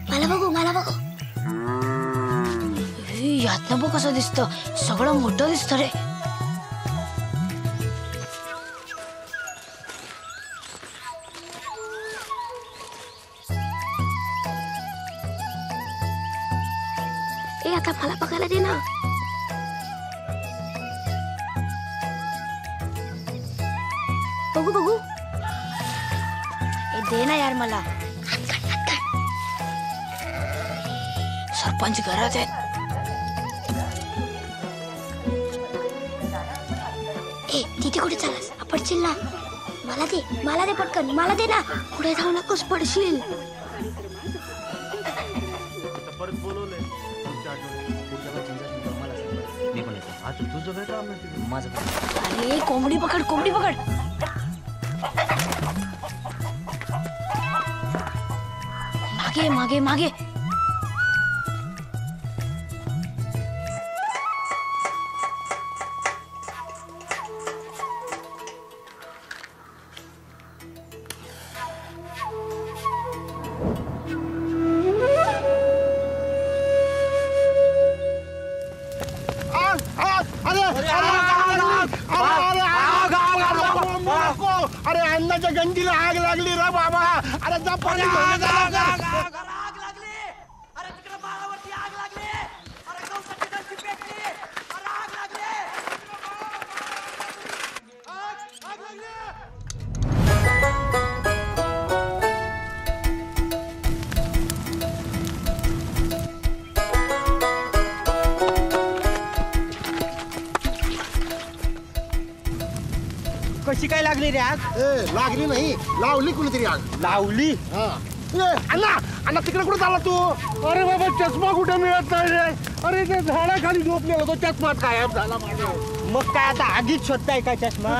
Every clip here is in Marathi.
मला बघू यातनं बघ कसं दिसतं, सगळं मोठं दिसतं रे. आता मला बघायला दे ना. बघू बघू दे ना यार मला. सरपंच घरात आहेत. तिथे कुठे चाललास? पडशील ना. मला दे पटकन, मला दे ना. पुढे जाऊ नकोस, पडशील. अरे कोंबडी पकड. मागे. अरे अन्नाच्या गंजीला आग लागली रे बाबा. अरे जा पाणी घेऊन जा. आग लागली. अरे तिकडे बाळावरती आग लागली. अरे गवताची गंजी पेटली. अरे आग लागली. आग लागली. कशी काय लागली रे आग? लागली नाही, लावली कुणीतरी आग. लावली? अण्णा तिकडे कुठे चालला तू? अरे बाबा चष्मा कुठे मिळत नाही रे. अरे त्या झाडाखाली झोपलेला तो चष्मा गायब झाला माझा. मग काय आता आगीत शोधताय का चष्मा?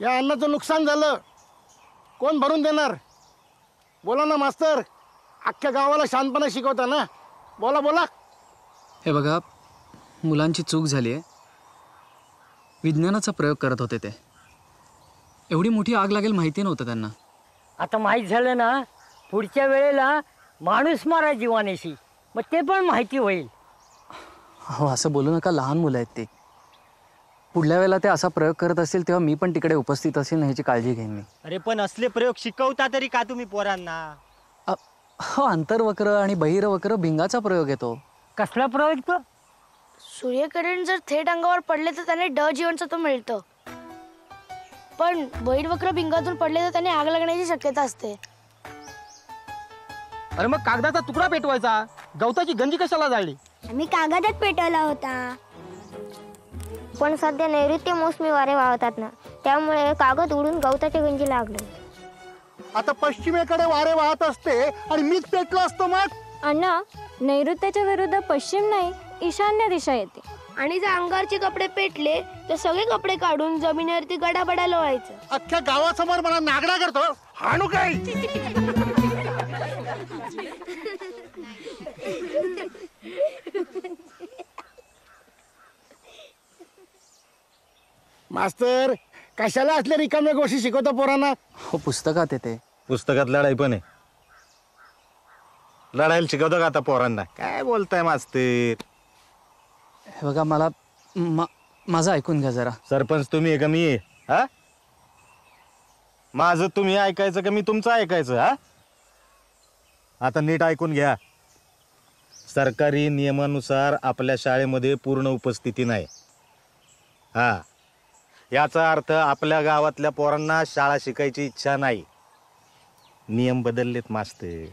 या अन्नाचं नुकसान झालं, कोण भरून देणार? बोला ना मास्तर, अख्ख्या गावाला शांतपणे शिकवता ना. बोला. हे बघा, मुलांची चूक झाली आहे. विज्ञानाचा प्रयोग करत होते ते. एवढी मोठी आग लागेल माहिती नव्हतं त्यांना. आता माहीत झालं ना, पुढच्या वेळेला माणूस मारा जीवानेशी, मग ते पण माहिती होईल. हो असं बोलू नका, लहान मुलं आहेत ते. पुढल्या वेळेला ते असा प्रयोग करत असतील तेव्हा मी पण तिकडे उपस्थित असेल, ह्याची काळजी घेईन मी. अरे पण असले प्रयोग शिकवता तरी का तुम्ही पोरांना? हो, अंतर्वक्र आणि बहिर्वक्र भिंगाचा प्रयोग येतो. कसला प्रयोग तो? सूर्यकिरण जर थेट अंगावर पडले तर त्याने ड जीवनसत्व मिळतं, पण बहिर्वक्र भिंगातून पडले तर त्याने आग लागण्याची शक्यता असते. अरे मग कागदाचा तुकडा पेटवायचा, गवताची गंजी कशाला जाळली? आम्ही कागदात पेटवला होता, पण सध्या नैऋत्य मोसमी वारे वाहतात ना, त्यामुळे कागद उडून गवताच्या गंजी लागले. आता पश्चिमेकडे वारे वाहत असते आणि मीच पेटलो असतो मग. अण्णा, नैऋत्याच्या विरुद्ध पश्चिम नाही, ईशान्य दिशा येते. आणि जर अंगारचे कपडे पेटले तर सगळे कपडे काढून जमिनीवरती गडाबडा लोळायचं. अख्ख्या गावासमोर मला नागडा करतो, हाणू काय? मास्तर, कशाला असले रिकाम्या गोष्टी शिकवतो पोरांना? हो, पुस्तकात येते. पुस्तकात लढाई पण आहे. लढायला शिकवतो का आता पोरांना? काय बोलताय मास्तर? हे बघा, मला माझं ऐकून घ्या जरा. सरपंच तुम्ही आहे का मी आहे? हा, माझं तुम्ही ऐकायचं का मी तुमचं ऐकायचं? हा, आता नीट ऐकून घ्या. सरकारी नियमानुसार आपल्या शाळेमध्ये पूर्ण उपस्थिती नाही. हा, याचा अर्थ आपल्या गावातल्या पोरांना शाळा शिकायची इच्छा नाही. नियम बदललेत मास्तर.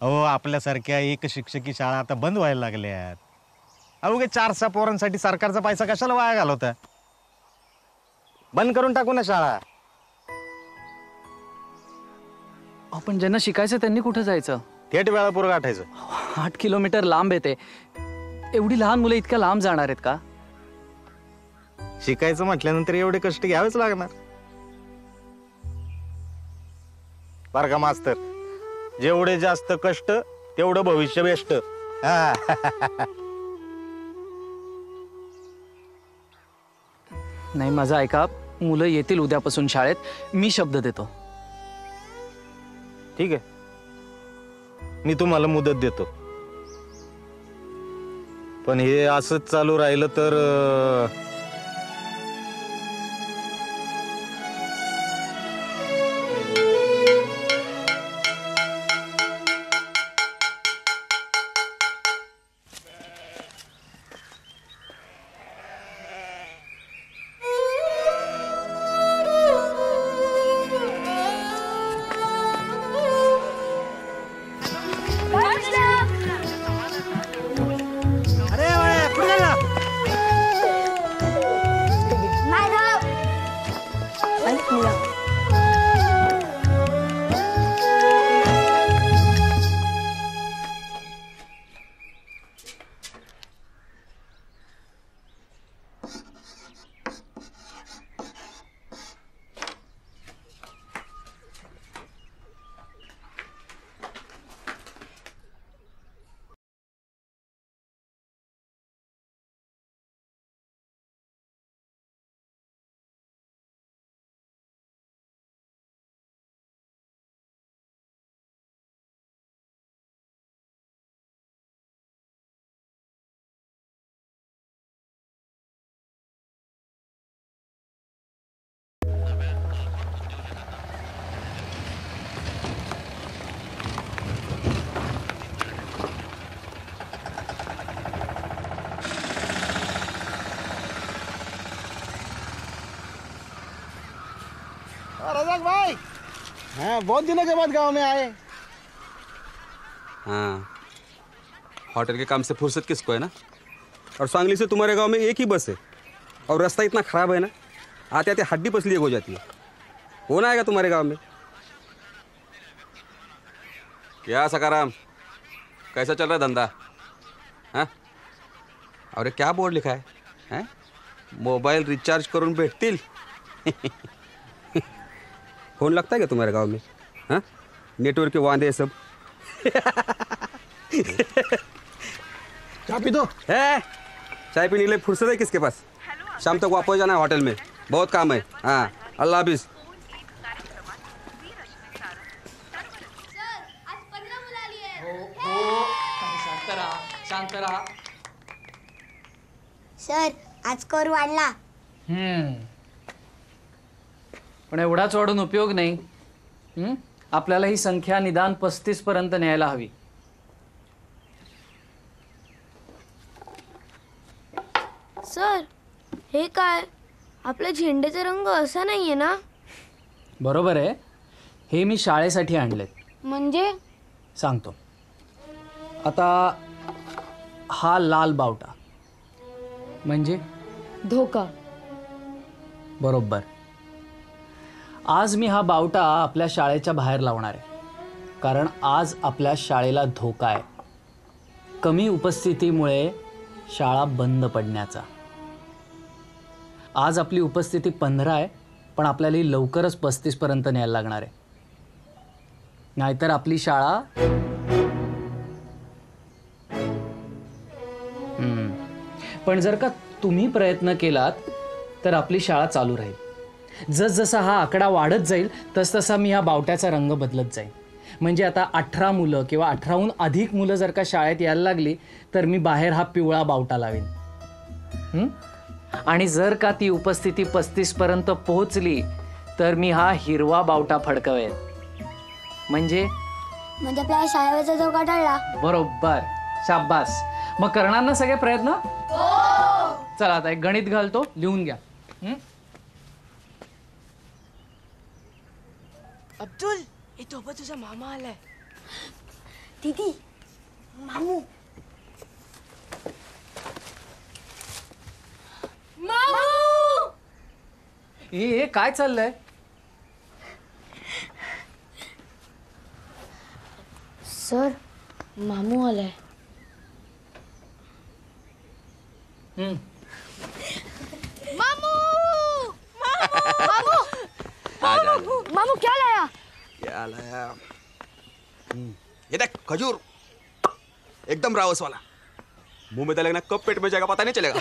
अहो आपल्यासारख्या एक शिक्षकी शाळा आता बंद व्हायला लागल्यात. अवघे 4-6 पोरांसाठी सरकारचा पैसा कशाला वाया घालवता? बंद करून टाकू ना शाळा. आपण ज्यांना शिकायचं त्यांनी कुठं जायचं? थेट वेळापूर गाठायचं. 8 किलोमीटर लांब येते. एवढी लहान मुलं इतक्या लांब जाणार आहेत का? शिकायचं म्हटल्यानंतर एवढे कष्ट घ्यावेच लागणार. बरं का मास्तर, जेवढे जास्त कष्ट तेवढं भविष्य बेस्ट. नाही माझं ऐका, मुलं येतील उद्यापासून शाळेत. मी शब्द देतो. ठीक आहे, मी तुम्हाला मुदत देतो. पण हे असंच चालू राहिलं तर रजाक भाई, हाँ बहुत दिनों के बाद गांव में आए. हाँ, होटल के काम से फुर्सत किसको है ना. और सांगली से तुम्हारे गांव में एक ही बस है और रास्ता इतना ख़राब है ना, आते आते हड्डी पसली एक हो जाती है. कौन आएगा तुम्हारे गांव में? क्या सकाराम, कैसा चल रहा है धंधा? हाँ, और ये क्या बोर्ड लिखा है? हैं? मोबाइल रिचार्ज करून भेटतील. फोन लगता है क्या तुम्हारे गांव में? हाँ, नेटवर्क के वांदे सब. चाय पी दो. चाय पीने के लिए फुर्सत है किसके पास? शाम तक वापस जाना है होटल में, बहुत काम है. हाँ, अल्लाह हाफिज. सर आज कर वाढला. पण एवढाच वाढून उपयोग नाही. आपल्याला ही संख्या निदान 35 पर्यंत न्यायला हवी. सर हे काय, आपल्या झेंड्याचा रंग असा नाहीये ना? बरोबर आहे. हे मी शाळेसाठी आणलेत. म्हणजे सांगतो. आता हा लाल बावटा म्हणजे धोका. बरोबर. आज मी हा बावटा आपल्या शाळेच्या बाहेर लावणार आहे, कारण आज आपल्या शाळेला धोका आहे. कमी उपस्थितीमुळे शाळा बंद पडण्याचा. आज आपली उपस्थिती 15 आहे, पण आपल्याला लवकरच 35 पर्यंत न्यायला लागणार आहे. नाहीतर आपली शाळा पण जर का तुम्ही प्रयत्न केलात तर आपली शाळा चालू राहील. जसजसा हा आकडा वाढत जाईल तसतसा मी हा बावट्याचा रंग बदलत जाईल. म्हणजे आता 18 मुलं किंवा 18हून अधिक मुलं जर का शाळेत यायला लागली तर मी बाहेर हा पिवळा बावटा लावेन. आणि जर का ती उपस्थिती 35 पर्यंत पोहोचली तर मी हा हिरवा बावटा फडकवेन. म्हणजे आपल्या शाळेचा धोका टळला. बरोबर. शाबास. मग करणार ना सगळे प्रयत्न? चला आता एक गणित घालतो, लिहून घ्या. अब्दुल, ये तो तुझा मामा आलाय. दीदी मामू हे काय चाललंय? सर मामू आलाय. मामू क्या लाया? क्या लाया? ये देख खजूर, एकदम रावस वाला. मुंह में डालेगा ना कब पेट में जाएगा पता नहीं चलेगा.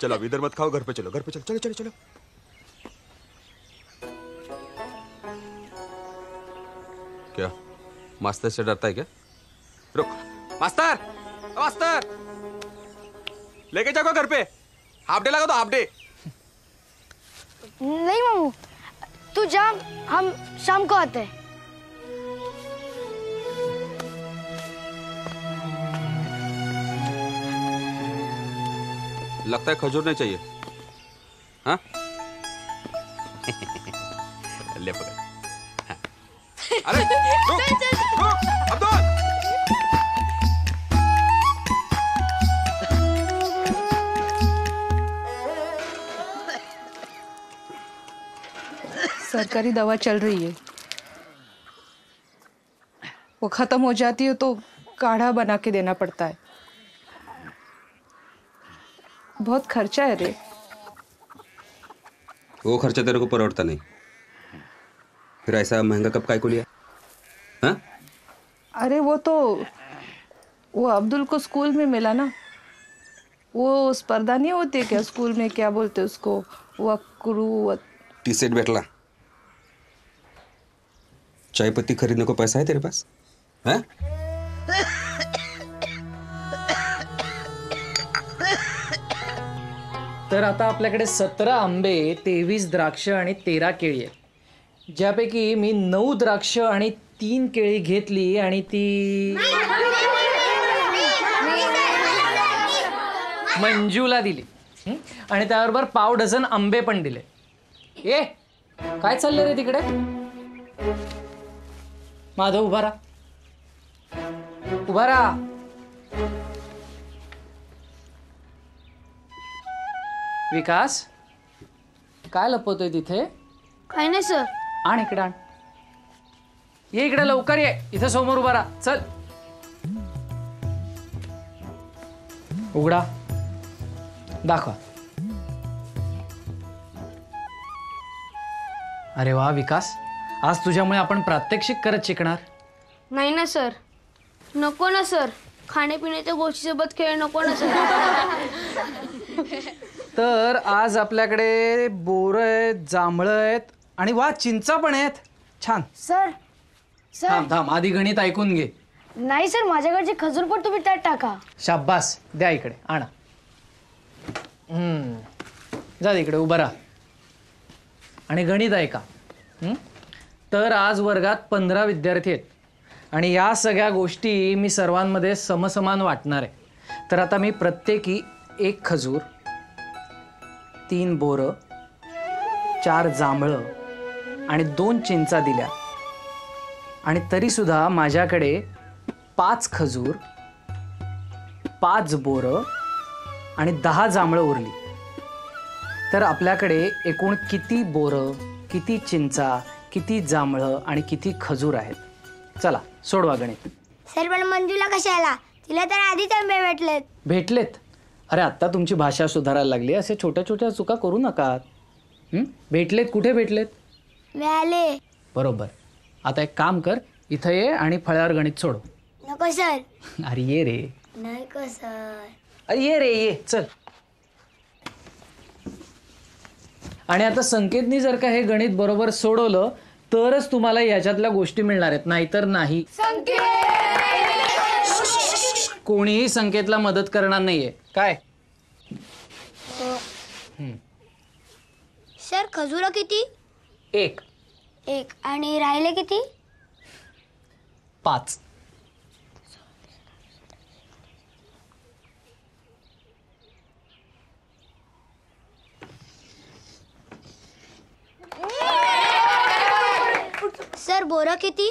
चलो अब इधर मत खाओ, घर पे चलो, घर पे चलो, चलो चलो चलो. क्या मास्टर से डरता है क्या? रुक मास्टर, मास्टर लेके जाओ घर पे. हाफ डे लगा दो, हाफ डे. नहीं मामू तू जा, हम शाम को आते हैं. लगता है खजूर नहीं चाहिए. हाँ ले पकड़. हाँ. अरे रुक, रुक, अब्दुल. सरकारी दवा चल रही है, वो खत्म हो जाती है तो काढ़ा बना के देना पड़ता है. बहुत खर्चा है रे. वो खर्चा तेरे को परवड़ता नहीं. फिर ऐसा महंगा कब काय को लिया? हाँ? अरे वो अब्दुल को स्कूल में मिला ना. वो स्पर्धा नहीं होती क्या स्कूल में, क्या बोलते उसको, वक्रू टी सेट बैठला. चाय पत्ती खरीदने को पैसा है तेरे पास? हाँ? तर आता आपल्याकडे 17 आंबे, 23 द्राक्ष आणि 13 केळी आहेत, ज्यापैकी मी 9 द्राक्ष आणि 3 केळी घेतली आणि ती मंजूला दिली. आणि त्याबरोबर पाव डझन आंबे पण दिले. ए काय चाललंय रे तिकडे? माधव उभा राहा, उभा राहा. विकास काय लपवतोय तिथे? काही नाही सर. आण इकडे, आण. ये इकडे लवकर ये, इथे समोर उभा राहा. चल उघडा, दाखवा. अरे वा विकास, आज तुझ्यामुळे आपण प्रात्यक्षिक करत शिकणार. नाही ना सर. नको ना सर, खाण्यापिण्याच्या गोष्टीसोबत खेळ नको ना सर. तर आज आपल्याकडे बोरं आहेत, जांभळं आहेत आणि वा चिंचा पण आहेत. छान. सर सर थांब थांब, आधी गणित ऐकून घे. नाही सर, माझ्याकडचे खजूर पण तुम्ही त्यात टाका. शाब्बास, द्या इकडे, आणा. जा इकडे उभा राहा आणि गणित ऐका. तर आज वर्गात 15 विद्यार्थी आहेत आणि या सगळ्या गोष्टी मी सर्वांमध्ये समसमान वाटणार आहे. तर आता मी प्रत्येकी 1 खजूर, 3 बोरं, 4 जांभळं आणि 2 चिंचा दिल्या आणि तरीसुद्धा माझ्याकडे 5 खजूर, 5 बोरं आणि 10 जांभळं उरली. तर आपल्याकडे एकूण किती बोरं, किती चिंचा, किती जांभळं आणि किती खजूर आहेत? चला सोडवा गणित. सर पण मंजूला कशाला? तिला तर आधीच आंबे भेटलेत. भेटलेत? अरे आत्ता तुमची भाषा सुधारायला लागली, असे छोट्या छोट्या चुका करू नका. भेटलेत? कुठे भेटलेत? मिळाले. बरोबर. आता एक काम कर, इथं ये आणि फळ्यावर गणित सोडव. नको सर. अरे ये रे. नको सर. अरे ये रे, ये चल. आणि आता संकेतनी जर का हे गणित बरोबर सोडवलं तरच तुम्हाला याच्यातल्या गोष्टी मिळणार आहेत, नाहीतर नाही. कोणीही संकेतला मदत करणार नाहीये. काय? सर खजूर किती? 1. आणि राहिले किती? 5. सर बोरं किती?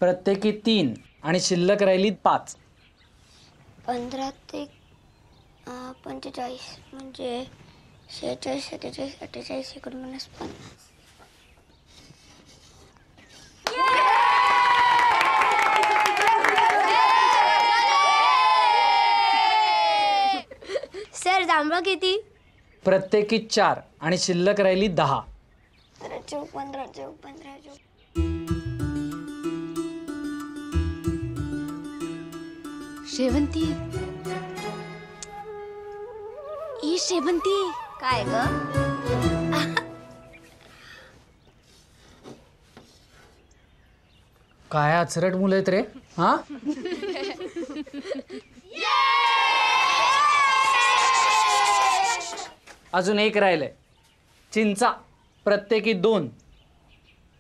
प्रत्येकी 3 आणि शिल्लक राहिली 5. 15 ते 45 म्हणजे 46, 47, 48, 49, 50. सर जांभळं किती? प्रत्येकी 4 आणि शिल्लक राहिली 10. 15. शेवंती ई शेवंती काय ग? काय अचरट मुलं आहेत रे हा. अजून एक राहिलंय. चिंचा प्रत्येकी 2.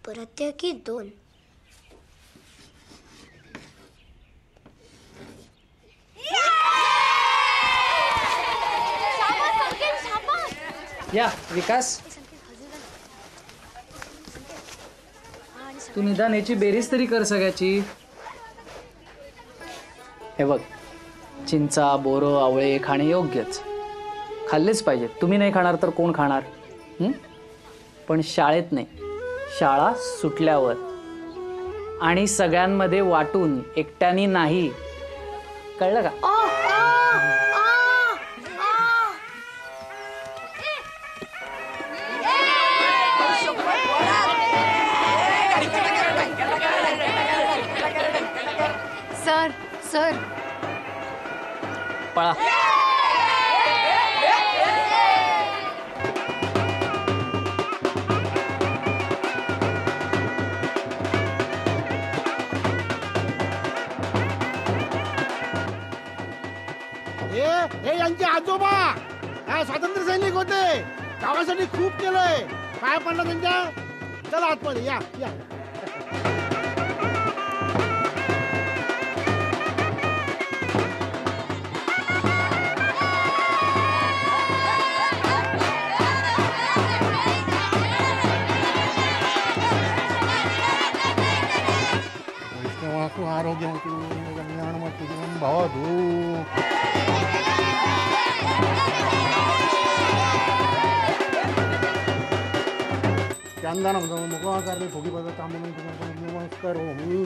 प्रत्येकी 2. या विकास, तू निदान याची बेरीज तरी कर सगळ्याची. हे बघ, चिंचा, बोरं, आवळे खाणे योग्यच, खाल्लेच पाहिजे. तुम्ही नाही खाणार तर कोण खाणार? पण शाळेत नाही, शाळा सुटल्यावर आणि सगळ्यांमध्ये वाटून, एकट्याने नाही. कळलं का? सर पळा. हे यांचे आजोबा काय स्वातंत्र्य सैनिक होते, गावासाठी खूप केलंय. काय पडलं त्यांच्या? चला आतमध्ये या या. आरोग्यवती कल्याणवती जीवन भवतु. चंदनं मुखाकर्णी भोगिपदताम्बूलं नमस्करोमि.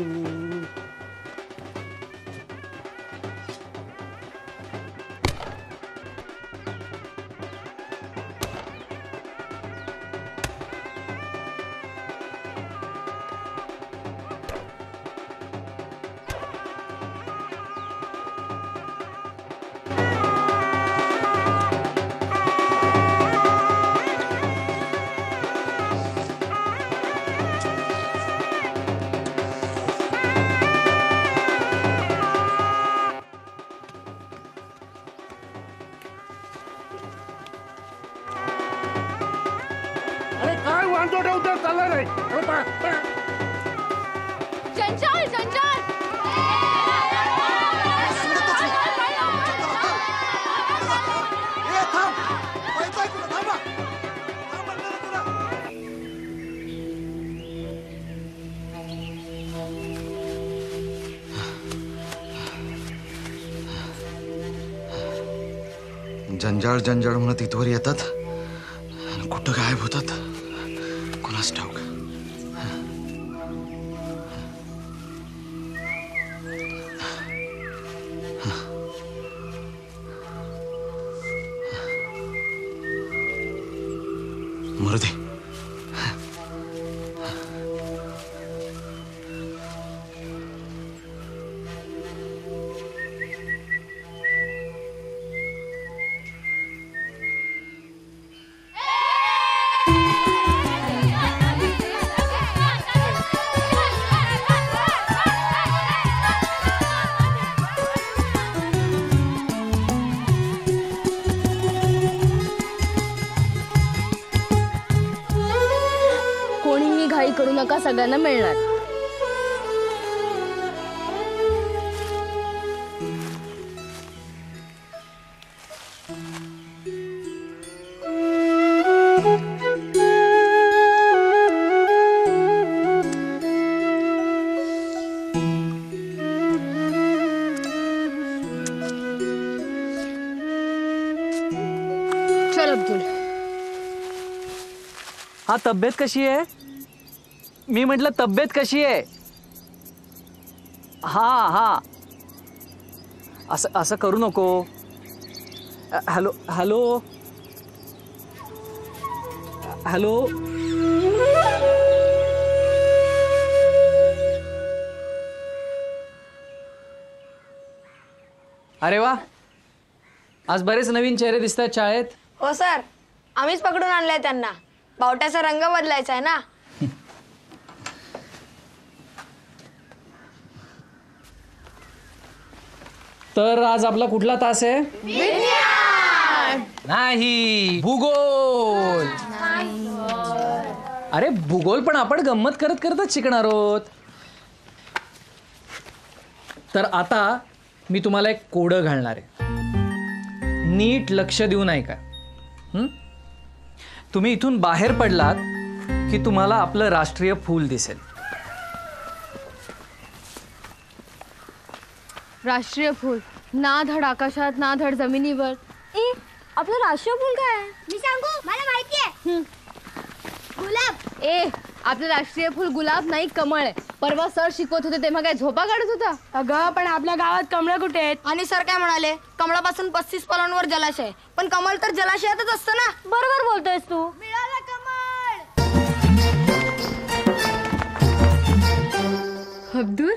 काय वांदो ठेवतो चालला नाही. जंजाळ जंजाळ जंजाळ जंजाळ म्हणत इथवर येतात, कुठं गायब होतात कोणास ठाऊक. मरू दे. कोणीही घाई करू नका, सगळ्यांना मिळणार. हा तब्येत कशी आहे? मी म्हटलं तब्येत कशी आहे? हा हा असं असं करू नको. Hello hello hello. अरे वा, आज बरेच नवीन चेहरे दिसत आहेत शाळेत. हो सर, आम्हीच पकडून आणलाय त्यांना. बावट्याचा रंग बदलायचा आहे ना. तर आज आपला कुठला तास आहे? नाही, भूगोल. अरे भूगोल पण आपण गंमत करत करतच शिकणार आहोत. तर आता मी तुम्हाला एक कोडं घालणार आहे. नीट लक्ष देऊन ऐका. तुम्ही इथून बाहेर पडलात की तुम्हाला आपलं राष्ट्रीय फूल दिसेल. राष्ट्रीय फूल ना धड आकाशात ना धड जमिनीवर. आपलं राष्ट्रीय फूल काय आहे? मी सांगू, मला माहिती आहे. गुलाब. आपलं राष्ट्रीय फूल गुलाब नाही, कमळ आहे. परवा सर शिकवत होते तेव्हा काय झोपा काढत होता? अगं पण आपल्या गावात कमळ कुठे आहेत? आणि सर काय म्हणाले, कमळापासून 35 पावलांवर जलाशय. पण कमळ तर जलाशयातच असतं ना. बरोबर बोलतोयस तू. मिळालं कमळ. अब्दुल,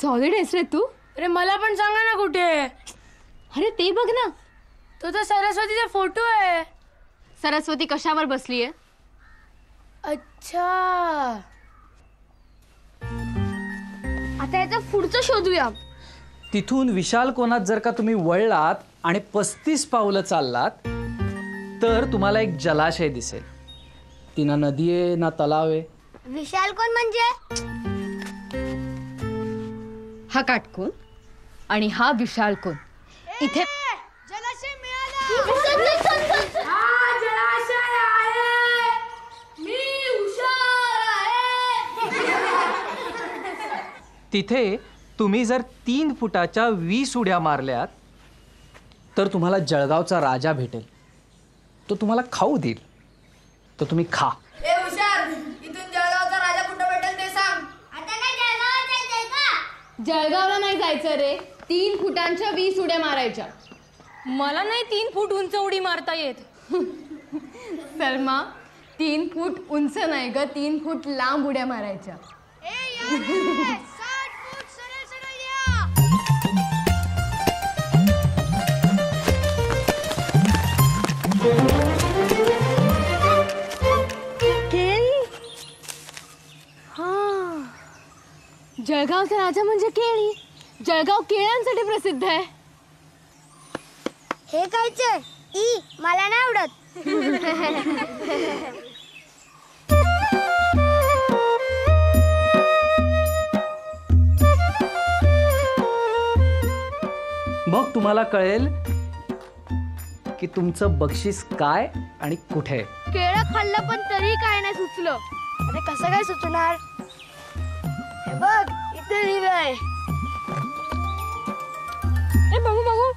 सॉलिड आहेस रे तू. अरे मला पण सांगा ना कुठे. अरे ते बघ ना, तो तर सरस्वतीचा फोटो आहे. सरस्वती कशावर बसली आहे? अच्छा, आता याचा पुढचं शोधूया. तिथून विशाल कोणात जर का तुम्ही वळलात आणि 35 पावलं चाललात तर तुम्हाला एक जलाशय दिसेल. ती ना नदी आहे ना तलाव आहे. विशाल कोण म्हणजे? हा काटकोन आणि हा विशाल कोण. इथे जलाशय मिळालं. जलाशय आहे. मी हुशार आहे. तिथे तुम्ही जर 3 फुटाच्या 20 उड्या मारल्यात तर तुम्हाला जळगावचा राजा भेटेल. तो तुम्हाला खाऊ देईल. तर तुम्ही खा. ए हुशार, इथून जळगावचा राजा कुठं भेटेल ते सांग. आता काय जळगाव जायचंय का? जळगावला नाही जायचं रे. 3 फुटांच्या 20 उड्या मारायच्या. मला नाही 3 फूट उंच उडी मारता येत. सलमा, 3 फूट उंच नाही ग, 3 फूट लांब उड्या मारायच्या. जळगावचा राजा म्हणजे केळी. जळगाव केळ्यांसाठी प्रसिद्ध आहे. हे खायचंय? मला नाही आवडत. मग तुम्हाला कळेल की तुमचं बक्षीस काय आणि कुठे आहे. केळं खाल्लं पण तरी काय नाही सुचलं. अरे कसं काय सुचणार? हे बघ इथे लिहिलंय. बघू बघू.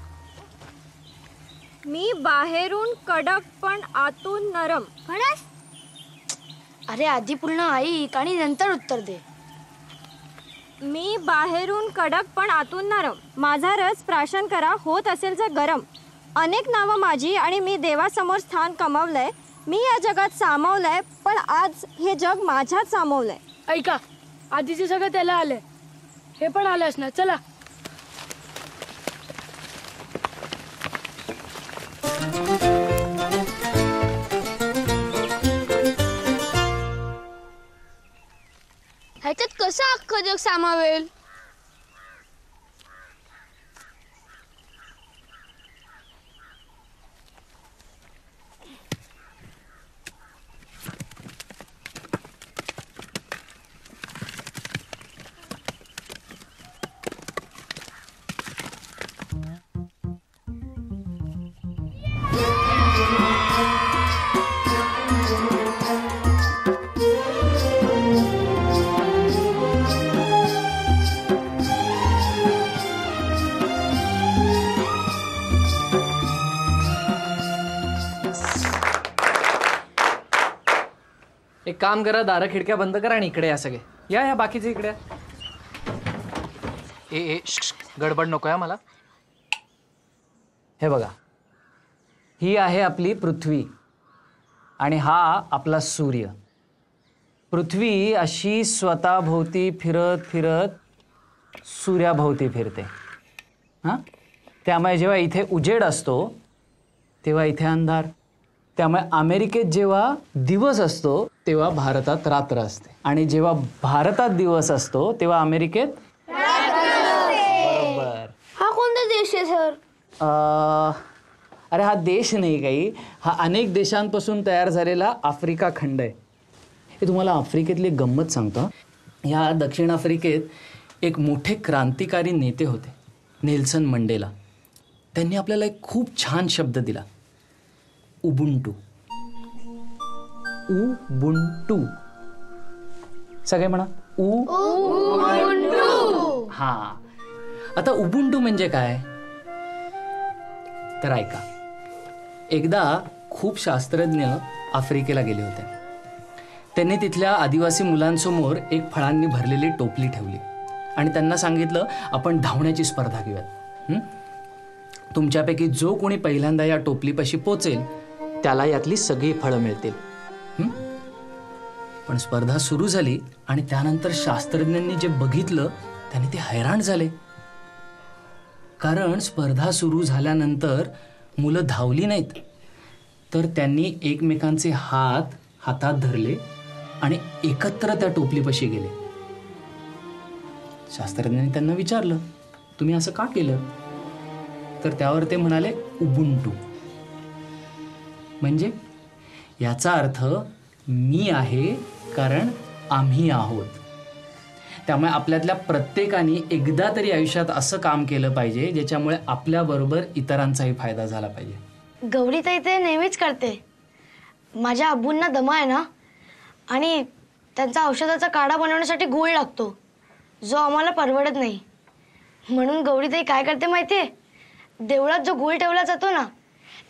मी बाहेरून कडक पण आतून नरम. खरंच? अरे आधी पूर्ण ऐक आणि नंतर उत्तर दे. मी बाहेरून कडक पण आतून नरम. माझा रस प्राशन करा, होत असेल जर गरम. अनेक नावं माझी आणि मी देवासमोर स्थान कमावलंय. मी या जगात सामावलंय पण आज हे जग माझ्यात सामावलंय. ऐका, आधीचे सगळं त्याला आलंय, हे पण आलंच ना. चला. ह्याच्यात कसं अख्खं जग सामावेल? एक काम करा, दारं खिडक्या बंद करा आणि इकडे या सगळे. या बाकीचे इकडे. ए गडबड नको आहे मला. हे बघा, ही आहे आपली पृथ्वी आणि हा आपला सूर्य. पृथ्वी अशी स्वतःभोवती फिरत फिरत सूर्याभोवती फिरते. हां, त्यामुळे जेव्हा इथे उजेड असतो तेव्हा इथे अंधार. त्यामुळे अमेरिकेत जेव्हा दिवस असतो तेव्हा भारतात रात्र असते, आणि जेव्हा भारतात दिवस असतो तेव्हा अमेरिकेत बरोबर. हा कोणता देश आहे सर? अरे हा देश नाही काही, हा अनेक देशांपासून तयार झालेला आफ्रिका खंड आहे. हे तुम्हाला आफ्रिकेतली गंमत सांगतो. ह्या दक्षिण आफ्रिकेत एक मोठे क्रांतिकारी नेते होते, नेल्सन मंडेला. त्यांनी आपल्याला एक खूप छान शब्द दिला, उबुंटू. उबुंटू. सगळे म्हणा उबुंटू. हा, आता उबुंटू म्हणजे काय तर ऐका. एकदा खूप शास्त्रज्ञ आफ्रिकेला गेले होते. त्यांनी तिथल्या आदिवासी मुलांसमोर एक फळांनी भरलेली टोपली ठेवली आणि त्यांना सांगितलं, आपण धावण्याची स्पर्धा घेऊयात. तुमच्यापैकी जो कोणी पहिल्यांदा या टोपलीपाशी पोचेल त्याला यातली सगळी फळं मिळतील. पण स्पर्धा सुरू झाली आणि त्यानंतर शास्त्रज्ञांनी जे बघितलं त्याने ते हैराण झाले. कारण स्पर्धा सुरू झाल्यानंतर मुलं धावली नाहीत, तर त्यांनी एकमेकांचे हात हातात धरले आणि एकत्र त्या टोपलीपाशी गेले. शास्त्रज्ञांनी त्यांना विचारलं, तुम्ही असं का केलं? तर त्यावर ते म्हणाले, उबुंटू. म्हणजे याचा अर्थ मी आहे कारण आम्ही आहोत. त्यामुळे आपल्यातल्या प्रत्येकाने एकदा तरी आयुष्यात असं काम केलं पाहिजे ज्याच्यामुळे आपल्याबरोबर इतरांचाही फायदा झाला पाहिजे. गौरीताई ते नेहमीच करते. माझ्या आबूंना दमा आहे ना, आणि त्यांचा औषधाचा काढा बनवण्यासाठी गूळ लागतो, जो आम्हाला परवडत नाही. म्हणून गौरीताई काय करते माहितीये, देवळात जो गूळ ठेवला जातो ना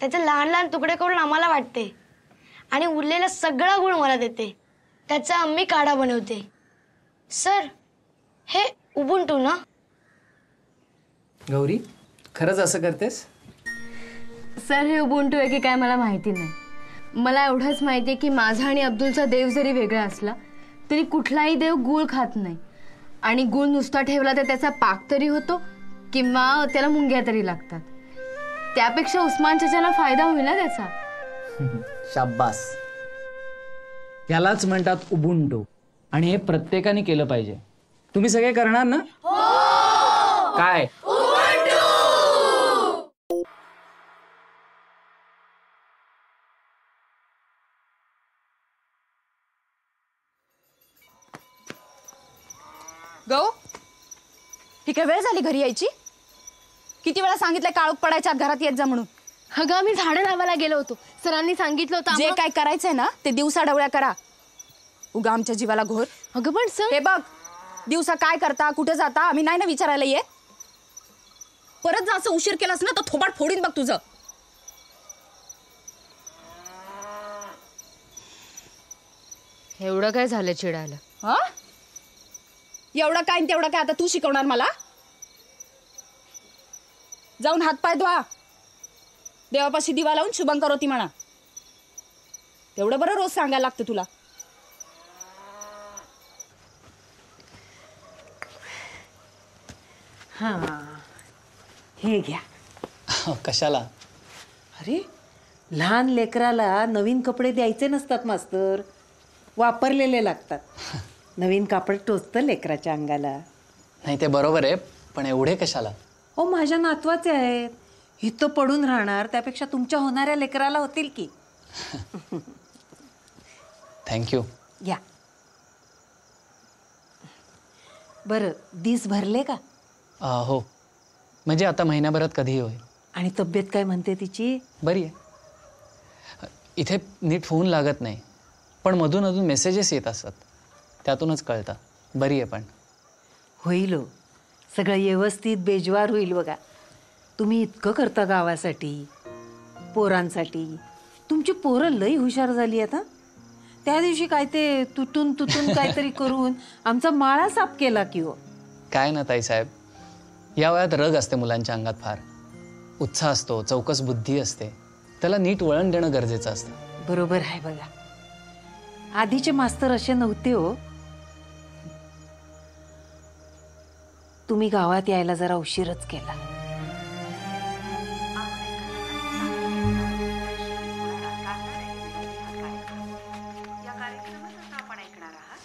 त्याचे लहान लहान तुकडे करून आम्हाला वाटते आणि उरलेला सगळा गूळ मला देते. त्याचा आम्ही काढा बनवते. सर, हे उबुंटू ना? गौरी, खरंच असं करतेस? सर, हे उबुंटू आहे की काय मला माहिती नाही. मला एवढंच माहिती आहे की माझा आणि अब्दुलचा देव जरी वेगळा असला तरी कुठलाही देव गूळ खात नाही, आणि गूळ नुसता ठेवला तर त्याचा पाक तरी होतो किंवा त्याला मुंग्या तरी लागतात. त्यापेक्षा उस्मान चाचाला फायदा होईल ना त्याचा. शाब्बास. यालाच म्हणतात उबुंटू, आणि हे प्रत्येकाने केलं पाहिजे. तुम्ही सगळे करणार ना? काय? गो, ही काय वेळ झाली घरी यायची? किती वेळा सांगितलं काळोख पडायच्या आत घरात येत जा म्हणून. अगं, आम्ही झाडं लावायला गेलो होतो. सरांनी सांगितलं होतं जे काय करायचंय ना ते दिवसा डवळ्या करा. उगा आमच्या जीवाला घोर. अगं पण सर, हे बघ, दिवसा काय करता, कुठे जाता आम्ही नाही ना विचारायला येत. परत जर असं उशीर केलास ना तर थोबाड फोडीन बघ तुझं. एवढं काय झालं चिडायला? हा, एवढं काय आणि तेवढं काय आता तू शिकवणार मला? जाऊन हातपाय धुवा, देवापाशी दिवा लावून शुभंकर होती म्हणा. तेवढं बरं रोज सांगायला लागतं तुला. हा, हे घ्या. कशाला? अरे, लहान लेकराला नवीन कपडे द्यायचे नसतात मास्तर, वापरलेले लागतात. नवीन कापड टोचतं लेकराच्या अंगाला. नाही, ते बरोबर आहे, पण एवढे कशाला? हो, माझ्या नातवाचे आहेत. इथं पडून राहणार त्यापेक्षा तुमच्या होणाऱ्या लेकराला होतील की. थँक्यू. या. बरं, दिस भरले का? हो, म्हणजे आता महिन्याभरात कधीही होईल. आणि तब्येत काय म्हणते तिची? बरी आहे. इथे नीट फोन लागत नाही, पण मधून अधून मेसेजेस येत असतात, त्यातूनच कळतं. बरी आहे. पण होईल हो, सगळं व्यवस्थित बेजवार होईल बघा. तुम्ही इतकं करता गावासाठी, पोरांसाठी. तुमची पोरं लई हुशार झाली आता. त्या दिवशी काय ते तुटून तुटून काहीतरी करून आमचा माळा साफ केला की हो. काय ना ताईसाहेब, या वयात रग असते मुलांच्या अंगात फार, उत्साह असतो, चौकस बुद्धी असते, त्याला नीट वळण देणं गरजेचं असतं. बरोबर आहे बघा. आधीचे मास्तर असे नव्हते हो. तुम्ही गावात यायला जरा उशीरच केला.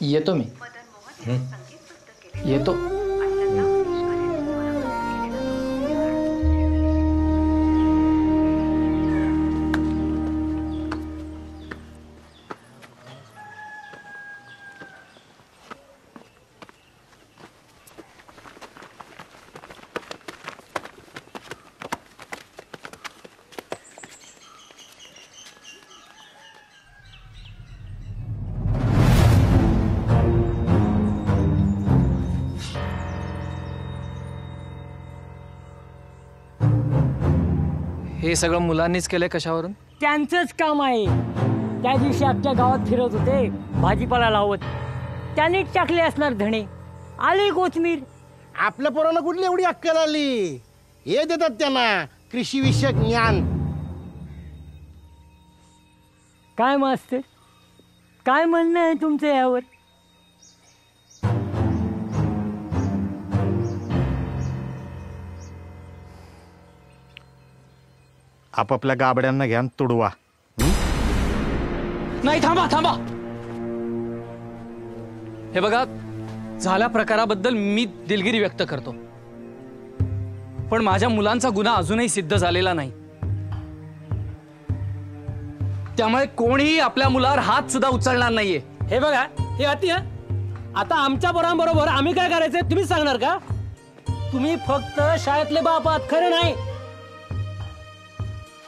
येतो मी. येतो. हे सगळं मुलांनीच केलंय कशावरून? त्यांचंच काम आहे. त्या दिवशी अख्ख्या गावात फिरत होते भाजीपाला लावत, त्यांनीच टाकले असणार धणे. आले कोथमीर. आपल्या पोरांना कुठली एवढी अक्कल आली? हे देतात त्यांना कृषीविषयक ज्ञान. काय मास्तर, काय म्हणणं आहे तुमचं यावर? आपापल्या गाबड्यांना घ्या आणि तुडवा. नाही, थांबा थांबा. हे बघा, झाल्या प्रकाराबद्दल मी दिलगिरी व्यक्त करतो, पण माझ्या मुलांचा गुन्हा अजूनही सिद्ध झालेला नाही. त्यामुळे कोणीही आपल्या मुलावर हात सुद्धा उचलणार नाहीये. हे बघा, हे अति आता आमच्या पोरांबरोबर आम्ही काय करायचंय तुम्हीच सांगणार का? तुम्ही फक्त शाळेतले बाप आहात, खरं नाही?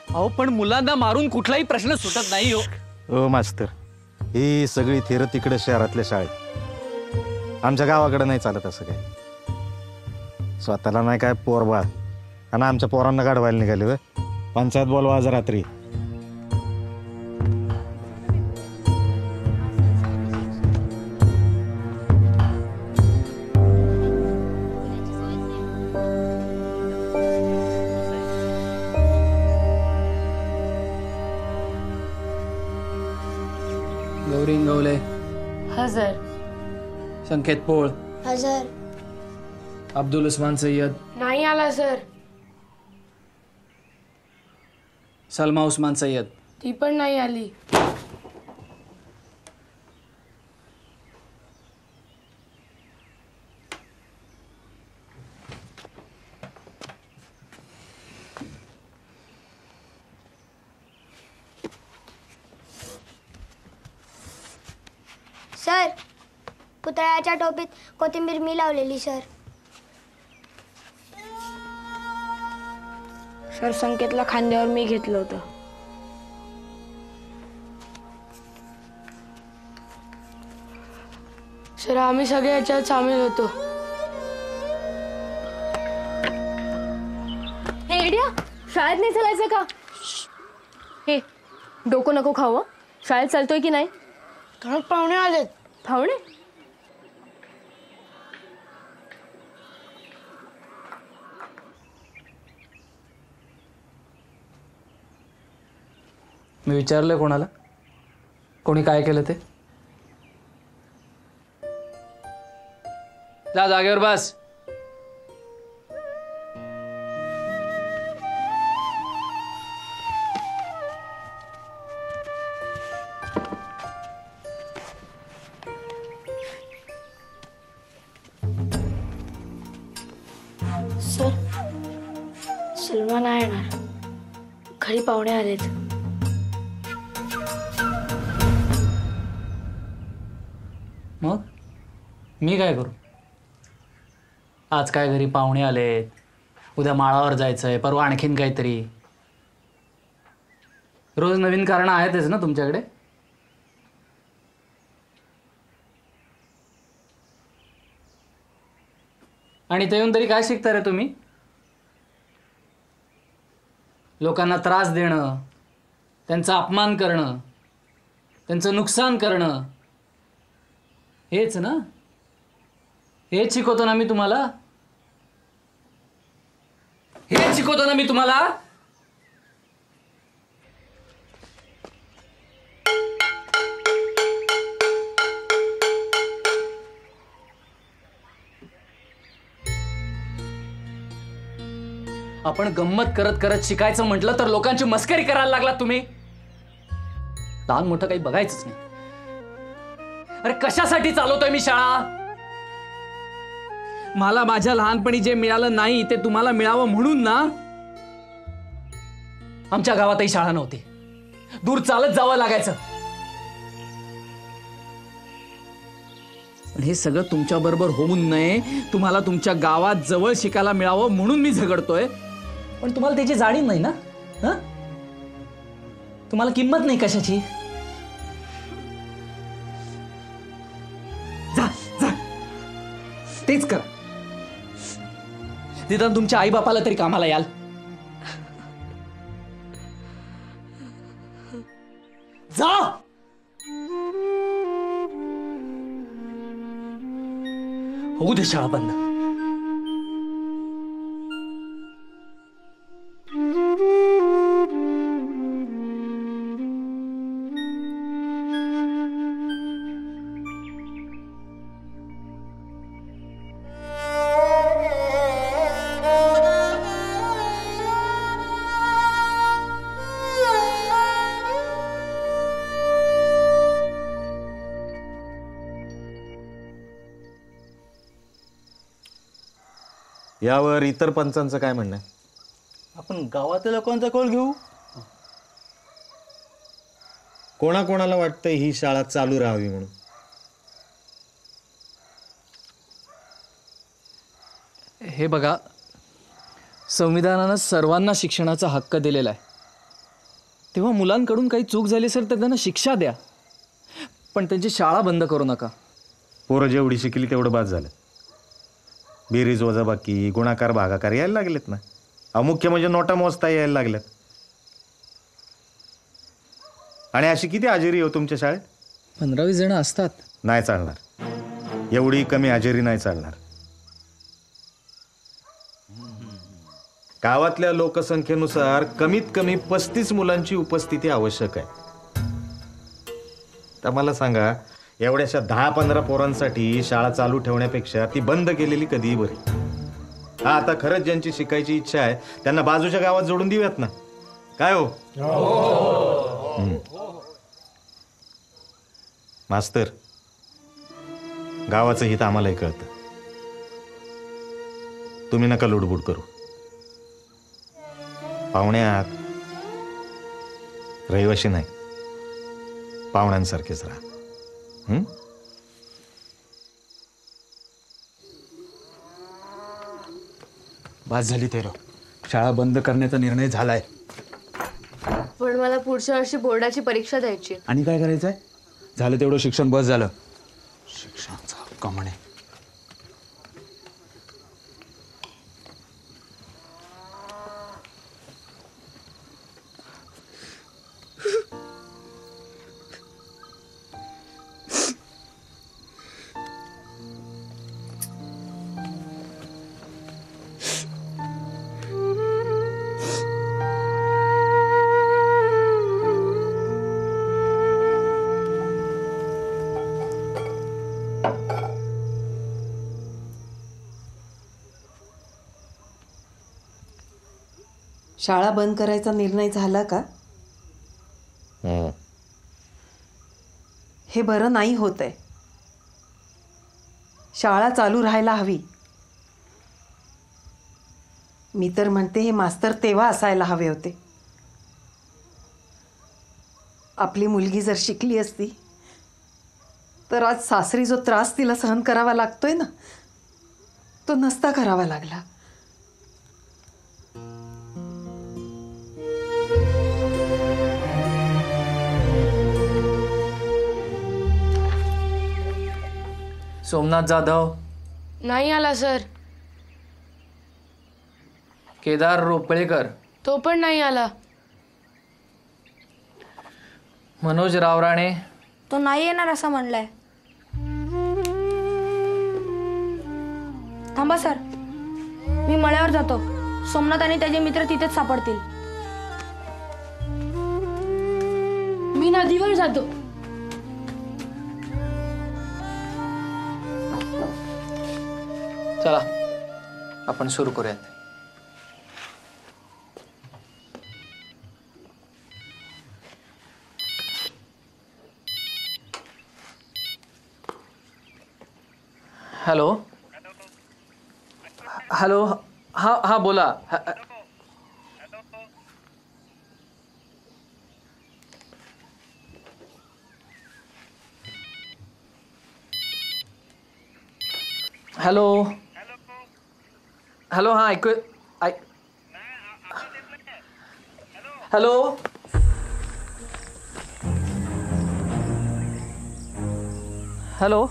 अहो, पण मुलांना मारून कुठलाही प्रश्न सुटत नाही हो. ओ मास्तर, ही सगळी थेर तिकडे शहरातल्या शाळेत. आमच्या गावाकडे नाही चालत असं काय. स्वतःला नाही काय पोरबाळ आणि आमच्या पोरांना गाडवायला निघाले होय. पंचायत बोलवा आज रात्री. गौरी इंगवले, हजर. संकेत पोळ, हजर. अब्दुल उस्मान सय्यद, नाही आला सर. सलमा उस्मान सय्यद, ती पण नाही आली. सर, पुतळ्याच्या टोपीत कोथिंबीर मी लावलेली सर. सर, संकेतला खांद्यावर मी घेतलं होतं. सर, आम्ही सगळे याच्यात सामील होतो. हे इडिया, शाळेत नाही चालायचं का? हे डोकं नको खावं. शाळेत चालतोय की नाही? घरात पाहुणे आलेत. पाहुणे? मी विचारलंय कोणाला, कोणी काय केलं ते? जा जागेवर बस. सर, सलमा नाही येणार. घरी पाहुणे आलेत. मग मी काय करू? आज काय घरी पाहुणे आलेत, उद्या माळावर जायचंय, परवा आणखीन काहीतरी. रोज नवीन कारण आहेतच ना तुमच्याकडे. आणि ते येऊन तरी काय शिकता रे तुम्ही? लोकांना त्रास देणं, त्यांचा अपमान करणं, त्यांचं नुकसान करणं, हेच ना? हेच शिकवतो ना मी तुम्हाला? हेच शिकवतो ना मी तुम्हाला? आपण गंमत करत करत शिकायचं म्हटलं तर लोकांची मस्करी करायला लागलात तुम्ही. लहान मोठं काही बघायचंच नाही. अरे कशासाठी चालवतोय मी शाळा? मला माझ्या लहानपणी जे मिळालं नाही ते तुम्हाला मिळावं म्हणून ना. आमच्या गावातही शाळा नव्हती, दूर चालत जावं लागायचं. पण हे सगळं तुमच्या बरोबर होऊन नये, तुम्हाला तुमच्या गावात जवळ शिकायला मिळावं म्हणून मी झगडतोय. पण तुम्हाला त्याची जाणीव नाही ना? हं? तुम्हाला किंमत नाही कशाची. जा जा तेच करा. निदान तुमच्या आई बापाला तरी कामाला याल. जा. होऊ दे शाळा बंद. यावर इतर पंचांचं काय म्हणणं आहे? आपण गावातल्या लोकांचा कौल घेऊ. कोणाकोणाला वाटतंय ही शाळा चालू राहावी म्हणून? हे बघा, संविधानानं सर्वांना शिक्षणाचा हक्क दिलेला आहे. तेव्हा मुलांकडून काही चूक झाली असेल तर त्यांना शिक्षा द्या, पण त्यांची शाळा बंद करू नका. पोरं जेवढी शिकली तेवढं बाद झालं. बेरीज वजाबाकी, गुणाकार भागाकार यायला लागलेत ना. मुख्य म्हणजे नोटा मोजता यायला लागल्यात. आणि अशी किती हजेरी हो तुमच्या शाळेत? 15-20 जण असतात. नाही चालणार, एवढी कमी हजेरी नाही चालणार. गावातल्या लोकसंख्येनुसार कमीत कमी 35 मुलांची उपस्थिती आवश्यक आहे. तर मला सांगा, एवढ्याशा 10-15 पोरांसाठी शाळा चालू ठेवण्यापेक्षा ती बंद केलेली कधीही बरी. हा, आता खरंच ज्यांची शिकायची इच्छा आहे त्यांना बाजूच्या गावात जोडून देऊयात ना. काय हो? मास्तर, गावाचं हित आम्हालाही कळतं. तुम्ही नका लुडबुड करू. पाहुण्यात रहिवाशी नाही, पाहुण्यांसारखेच राहा. बस झाली तेरो, शाळा बंद करण्याचा निर्णय झालाय. पण मला पुढच्या वर्षी बोर्डाची परीक्षा द्यायची. आणि काय करायचंय? झालं तेवढं शिक्षण, बस झालं. शिक्षणाचा हक्क म्हणे. शाळा बंद करायचा निर्णय झाला का? हे बरं नाही होत आहे. शाळा चालू राहायला हवी. मी तर म्हणते हे मास्तर तेव्हा असायला हवे होते. आपली मुलगी जर शिकली असती तर आज सासरी जो त्रास तिला सहन करावा लागतोय ना, तो नसता करावा लागला. सोमनाथ जाधव नाही आला सर. केदार रोपळेकर तो पण नाही आला. मनोज रावराणे तो नाही येणार असं म्हणलाय. थांबा सर, मी मळ्यावर जातो. सोमनाथ आणि त्याचे मित्र तिथेच सापडतील. मी नदीवर जातो. चला आपण सुरू करूयात. हॅलो हॅलो, हा हा बोला. हॅलो हॅलो, हा ऐकू हॅलो हॅलो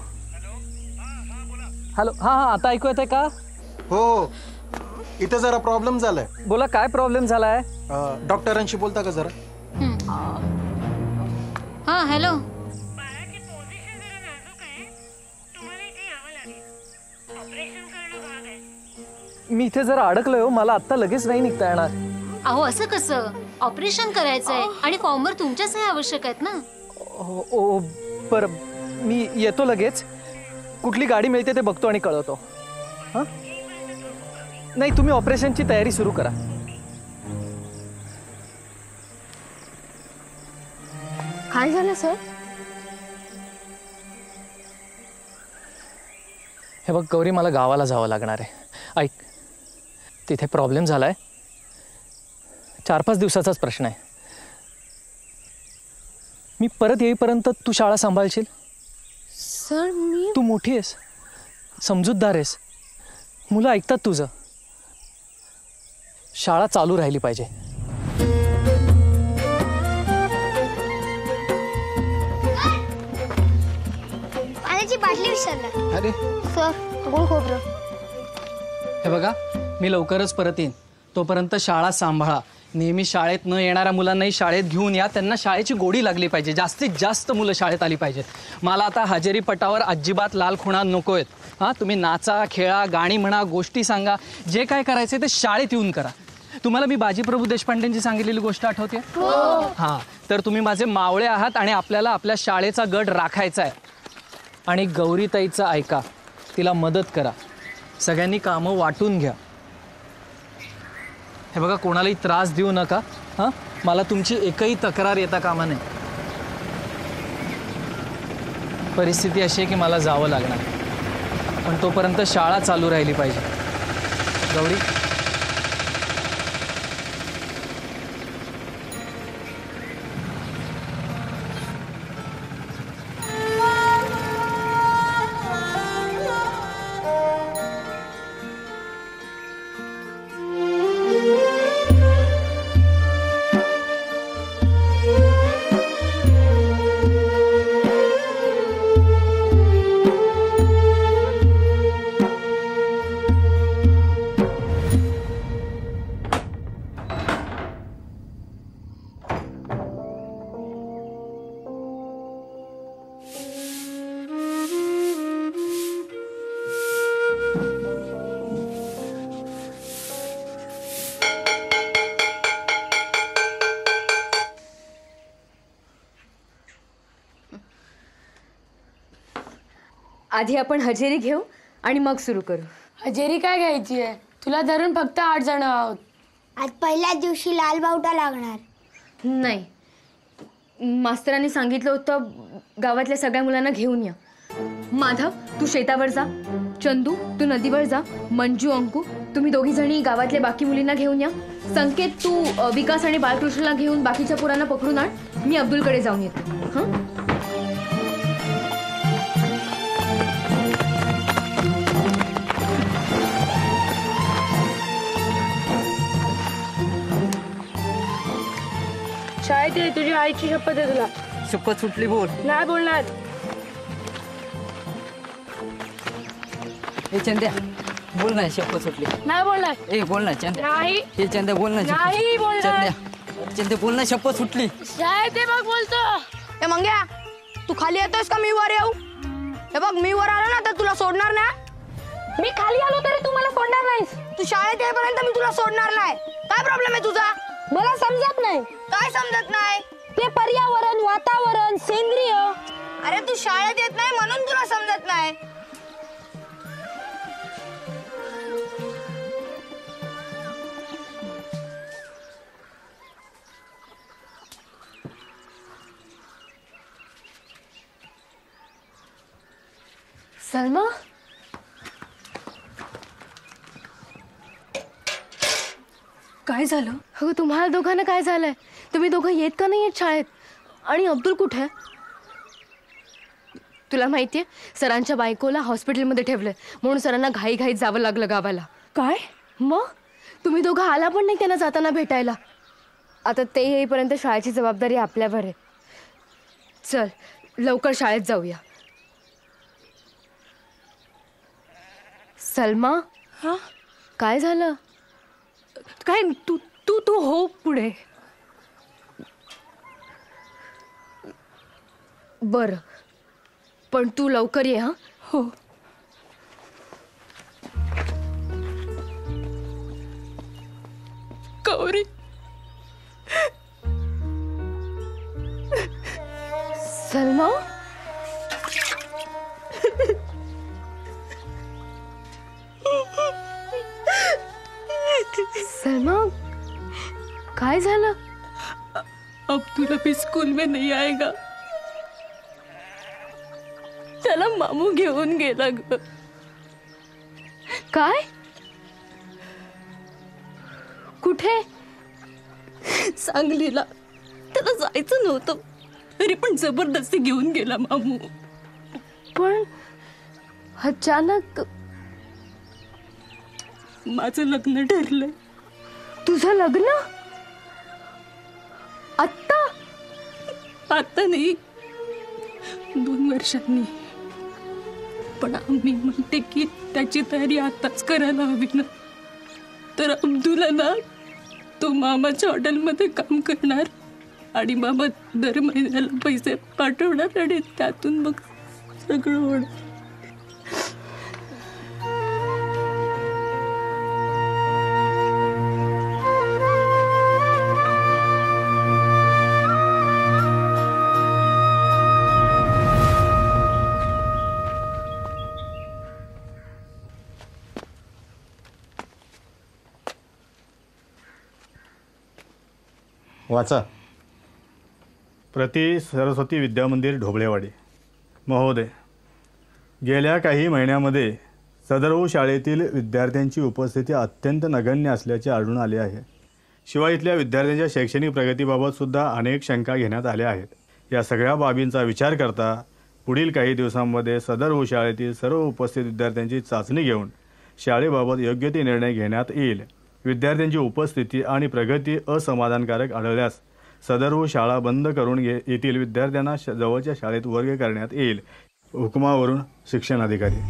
हॅलो, हा हा आता ऐकू येतंय का? हो, इथे जरा प्रॉब्लेम झालाय. बोला, काय प्रॉब्लेम झालाय? डॉक्टरांशी बोलता का जरा? हा हॅलो. मी इथे जरा अडकलोय हो, मला आता लगेच नाही निघता येणार. अहो असं कसं? ऑपरेशन करायचंय आणि फॉर्मवर तुमच्या सह्या आवश्यक आहेत ना. ओ बरं, मी येतो लगेच. कुठली गाडी मिळते ते बघतो आणि कळवतो. हां, नाही तुम्ही ऑपरेशनची तयारी सुरू करा. काय झालं सर? हे बघ गौरी, मला गावाला जावं लागणार आहे. ऐक, तिथे प्रॉब्लेम झालाय. 4-5 दिवसाचाच प्रश्न आहे. मी परत येईपर्यंत तू शाळा सांभाळशील? सर मी... तू मोठी आहेस, समजूतदार आहेस, मुलं ऐकतात तुझं. शाळा चालू राहिली पाहिजे. पाण्याची बाटली विसरला. अरे सर, गुळ खोबरं. हे बघा, मी लवकरच परत येईन. तोपर्यंत शाळा सांभाळा. नेहमी शाळेत न येणाऱ्या मुलांनाही शाळेत घेऊन या. त्यांना शाळेची गोडी लागली पाहिजे. जास्तीत जास्त मुलं शाळेत आली पाहिजेत. मला आता हजेरी पटावर अजिबात लाल खुणा नको आहेत. हां, तुम्ही नाचा, खेळा, गाणी म्हणा, गोष्टी सांगा, जे काय करायचे ते शाळेत येऊन करा. तुम्हाला मी बाजीप्रभू देशपांडेंची सांगितलेली गोष्ट आठवते? हां, तर तुम्ही माझे मावळे आहात आणि आपल्याला आपल्या शाळेचा गड राखायचा आहे. आणि गौरीताईचं ऐका, तिला मदत करा. सगळ्यांनी कामं वाटून घ्या. हे बघा, कोणालाही त्रास देऊ नका. हां, मला तुमची एकही तक्रार येता कामा नये. परिस्थिती अशी आहे की मला जावं लागणार, पण तोपर्यंत शाळा चालू राहिली पाहिजे. गौरी, आधी आपण हजेरी घेऊ आणि मग सुरू करू. हजेरी काय घ्यायची आहे? तुला धरून फक्त 8 जण आहोत. आज पहिल्याच दिवशी लाल बावटा लागणार. नाही, मास्तरांनी सांगितलं होतं गावातल्या सगळ्या मुलांना घेऊन या. माधव, तू शेतावर जा. चंदू, तू नदीवर जा. मंजू, अंकू, तुम्ही दोघी जणी गावातल्या बाकी मुलींना घेऊन या. संकेत, तू विकास आणि बालकृष्णला घेऊन बाकीच्या पोरांना पकडून आण. मी अब्दुलकडे जाऊन येते. हां, शाळेत ये, तुझी आईची शपथ आहे तुला. शपथ सुटली, बोल. नाही बोलणार. ए चंद्या, बोल ना, शपथ सुटली. नाही बोलणार. ए बोल ना चंद्या. नाही. हे चंद्या बोल ना. नाही बोलणार. चंद्या, चंद्या बोल ना, शपथ सुटली. शाळेत ये, मग बोलतो. ए मंग्या, तू खाली येतोयस का मी वर येऊ? हे बघ मी वर आलो ना तर तुला सोडणार ना. मी खाली आलो तरी तू मला सोडणार नाहीस. तू शाळेत येईपर्यंत मी तुला सोडणार नाही. काय प्रॉब्लेम आहे तुझा? मला समजत नाही. काय समजत नाही? ते पर्यावरण, वातावरण, सेंद्रिय. अरे तू शाळेत येत नाही म्हणून तुला समजत नाही. सलमा, काय झालं? अगं तुम्हाला दोघांना काय झालंय? तुम्ही दोघं येत का नाही येत शाळेत? आणि अब्दुल कुठे आहे? तुला माहितीये सरांच्या बायकोला हॉस्पिटलमध्ये ठेवलंय म्हणून सरांना घाईघाईत जावं लागलं गावाला. काय? मग तुम्ही दोघं आला पण नाही त्यांना जाताना भेटायला. आता ते येईपर्यंत शाळेची जबाबदारी आपल्यावर आहे. चल लवकर शाळेत जाऊया. सलमा, हा काय झालं? काय तू तू तू हो पुढे. बरं पण तू लवकर ये. हा हो. गौरी, सलमा, सलमा काय झालं? अब्दुल अभी स्कूल में नहीं आएगा. त्याला मामू घेऊन गेला ग. काय? कुठे? सांगलीला. त्याला जायचं नव्हतं तरी पण जबरदस्ती घेऊन गेला मामू. पण अचानक. माझं लग्न ठरलंय. तुझं लग्न? आत्ता? आता नाही, 2 वर्षांनी. पण आम्ही म्हणते की त्याची तयारी आताच करायला हवी ना. तर अब्दुला ना तो मामाच्या हॉटेलमध्ये काम करणार आणि मामा दर महिन्याला पैसे पाठवणार आणि त्यातून मग सगळं होणार. वाचा. प्रति सरस्वती विद्यामंदिर ढोबळेवाडी. महोदय, गेल्या काही महिन्यामध्ये सदर शाळेतील विद्यार्थ्यांची उपस्थिती अत्यंत नगण्य असल्याचे आढळून आले आहे. शिवाय इथल्या विद्यार्थ्यांच्या शैक्षणिक प्रगतीबाबत सुद्धा अनेक शंका घेण्यात आल्या आहेत. या सगळ्या बाबींचा विचार करता पुढील काही दिवसांमध्ये सदर शाळेतील सर्व उपस्थित विद्यार्थ्यांची चाचणी घेऊन शाळेबाबत योग्य ते निर्णय घेण्यात येईल. विद्यार्थ्यांची उपस्थिती आणि प्रगती असमाधानकारक आढळल्यास सदर शाळा बंद करून येथील विद्यार्थ्यांना जवळच्या शाळेत वर्ग करण्यात येईल. हुकमावरून शिक्षण अधिकारी.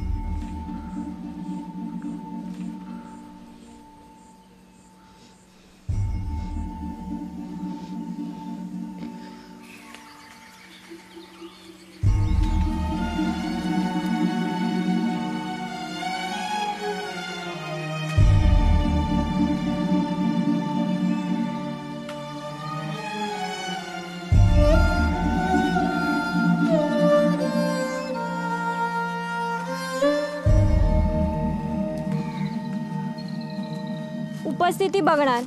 उपस्थिती बघणार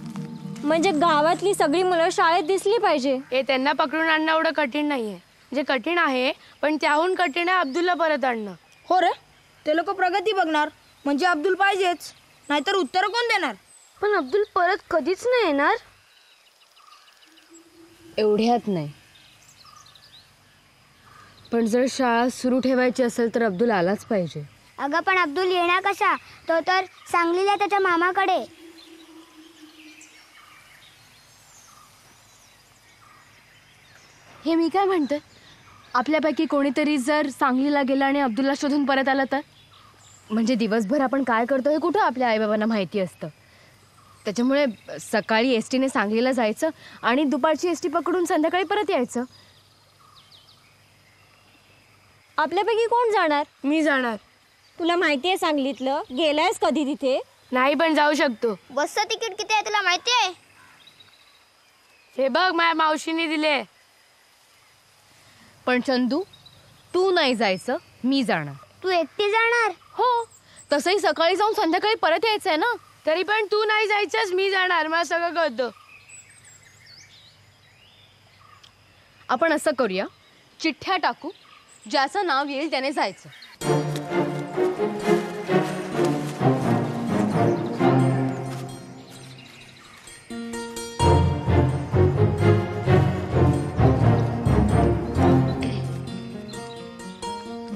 म्हणजे गावातली सगळी मुलं शाळेत दिसली पाहिजे. हे त्यांना पकडून आणणं एवढं कठीण नाहीये. जे कठीण आहे पण त्याहून कठीण आहे अब्दुलला परत आणणं. हो रे, ते लोक प्रगती बघणार म्हणजे अब्दुल पाहिजेच, नाहीतर उत्तर कोण देणार? पण अब्दुल परत कधीच नाही येणार. एवढ्यात नाही, पण जर शाळा सुरू ठेवायची असेल तर अब्दुल आलाच पाहिजे. अगं पण अब्दुल येणार कसा? तो तर सांगलीला त्याच्या मामाकडे. हे मी काय म्हणते, आपल्यापैकी कोणीतरी जर सांगलीला गेला आणि अब्दुलला शोधून परत आला तर? म्हणजे दिवसभर आपण काय करतो हे कुठं आपल्या आईबाबांना माहिती असतं. त्याच्यामुळे सकाळी एस टीने सांगलीला जायचं आणि दुपारची एस टी पकडून संध्याकाळी परत यायचं. आपल्यापैकी कोण जाणार? मी जाणार. तुला माहिती आहे सांगलीतलं? गेलायस कधी तिथे? नाही पण जाऊ शकतो. बसचं तिकीट किती आहे तुला माहिती आहे? हे बघ माझ्या मावशीने दिले. पण चंदू, तू नाही जायचं, मी जाणार. तू एकटी जाणार? हो, तसंही सकाळी जाऊन संध्याकाळी परत यायचंय ना. तरी पण तू नाही जायचंस, मी जाणार. मला सगळं कळतं. आपण असं करूया, चिठ्ठ्या टाकू, ज्याचं नाव येईल त्याने जायचं.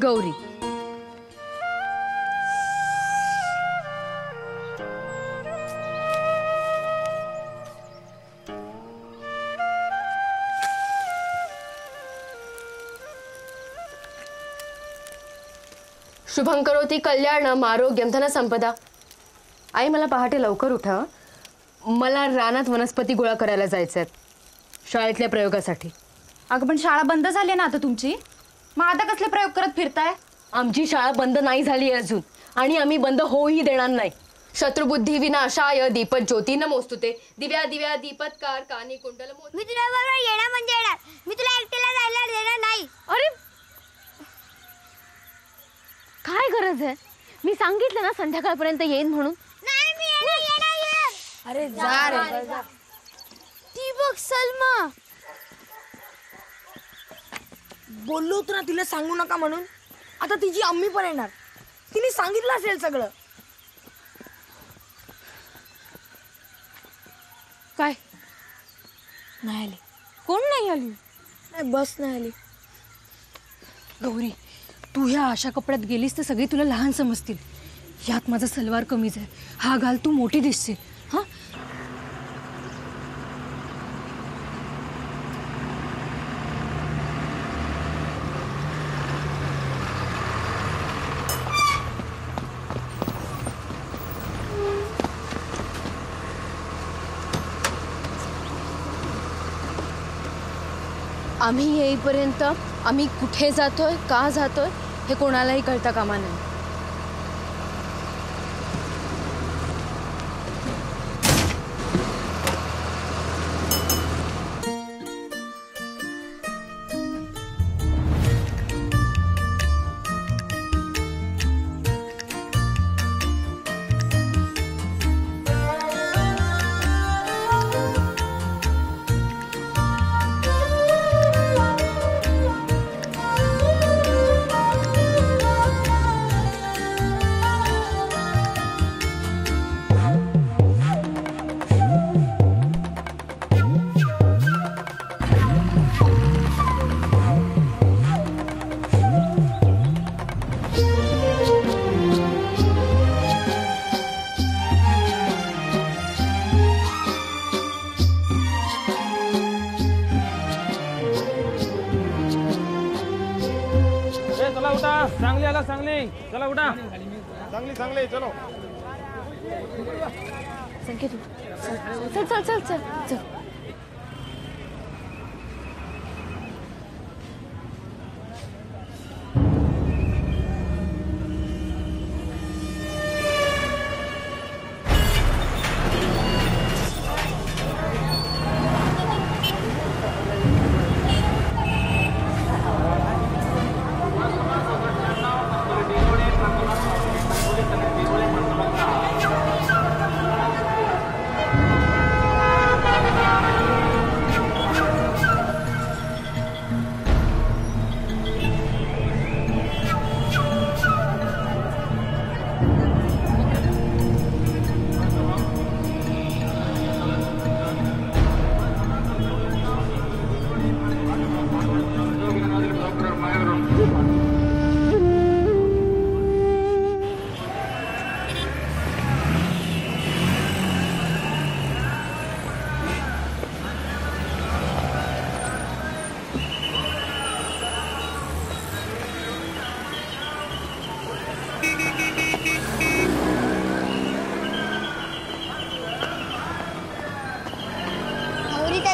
गौरी, शुभं करोति कल्याणम आरोग्यम धन संपदा. आई, मला पहाटे लवकर उठा. मला रानात वनस्पती गोळा करायला जायचं आहे शाळेतल्या प्रयोगासाठी. अगं पण शाळा बंद झाली ना आता तुमची, मग आता कसले प्रयोग करत फिरताय? आमची शाळा बंद नाही झाली अजून आणि आम्ही बंद होऊही देणार नाही. शत्रुबुद्धी विनाशाय दीपत ज्योती नमोस्तुते. दिव्या दिव्या दीपत्कार कानी कुंडल. मी तुला बरोबर येणार म्हणजे येणार. मी तुला एकटीला जायला देणार नाही. अरे काय गरज आहे? मी सांगितलं ना संध्याकाळपर्यंत येईन म्हणून. नाही मी येणार. अरे जा रे. ती बघ सलमा. बोललो होतो ना तिला सांगू नका म्हणून. आता तिची अम्मी पण येणार. तिने सांगितलं असेल सगळं. काय नाही आली. कोण नाही आली? नाही, बस नाही आली. गौरी, तू ह्या अशा कपड्यात गेलीस तर सगळी तुला लहान समजतील. यात माझा सलवार कमीज आहे, हा घाल तू मोठी दिसशील. हा, आम्ही येईपर्यंत आम्ही कुठे जातोय, का जातोय हे कोणालाही कळता कामा नये. चला उठा, चांगली आला चांगली. चला उठा, चांगली चांगली. चलो संकेत, चल चल चल चल चल.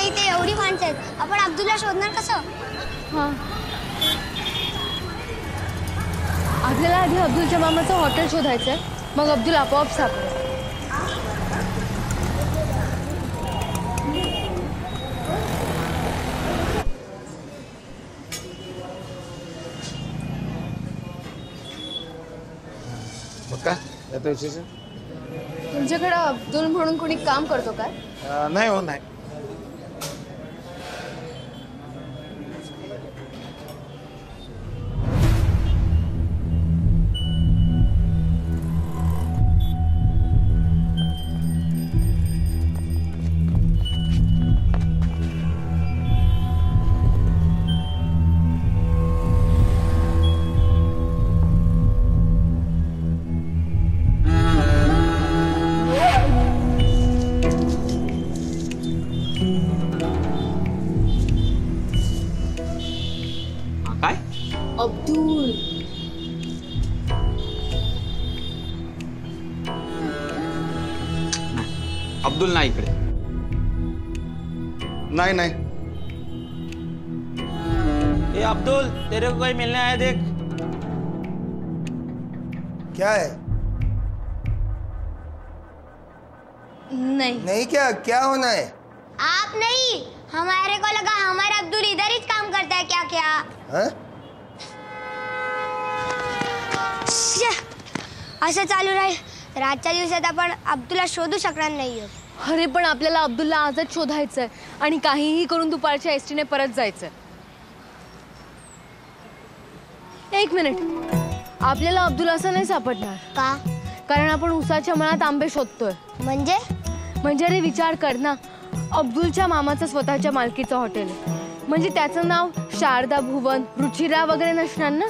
इथे एवढी माणसं आहेत, आपण अब्दुलला शोधणार कसं? आपल्याला आधी अब्दुलच्या मामाचं हॉटेल शोधायचंय, मग अब्दुल आपोआप सापडेल. काय आता विशेष तुमच्याकडे अब्दुल म्हणून कोणी काम करतो काय? नाही हो नाही. अब्दुल अब्दुल नाही इकडे. नाही नाही. ए अब्दुल, तेरे को कोई मिलने आया देख. क्या है? नहीं. नहीं क्या क्या होना है? आप नहीं, हमारे को लगा हमारा अब्दुल इधर ही काम करता है क्या क्या? हाँ? असं चालू राहील तर आजच्या दिवसात आपण अब्दुलला शोधू शकणार नाही. अरे पण आपल्याला अब्दुलला आजच शोधायचंय आणि काहीही करून दुपारच्या एसटीने परत जायचंय. एक मिनिट, आपल्याला अब्दुल असं नाही सापडणार. का? कारण आपण उसाच्या मळ्यात आंबे शोधतोय. म्हणजे रे विचार कर ना, अब्दुलच्या मामाचं स्वतःच्या मालकीचं हॉटेल आहे, म्हणजे त्याचं नाव शारदा भुवन, रुचिरा वगैरे नसणार ना.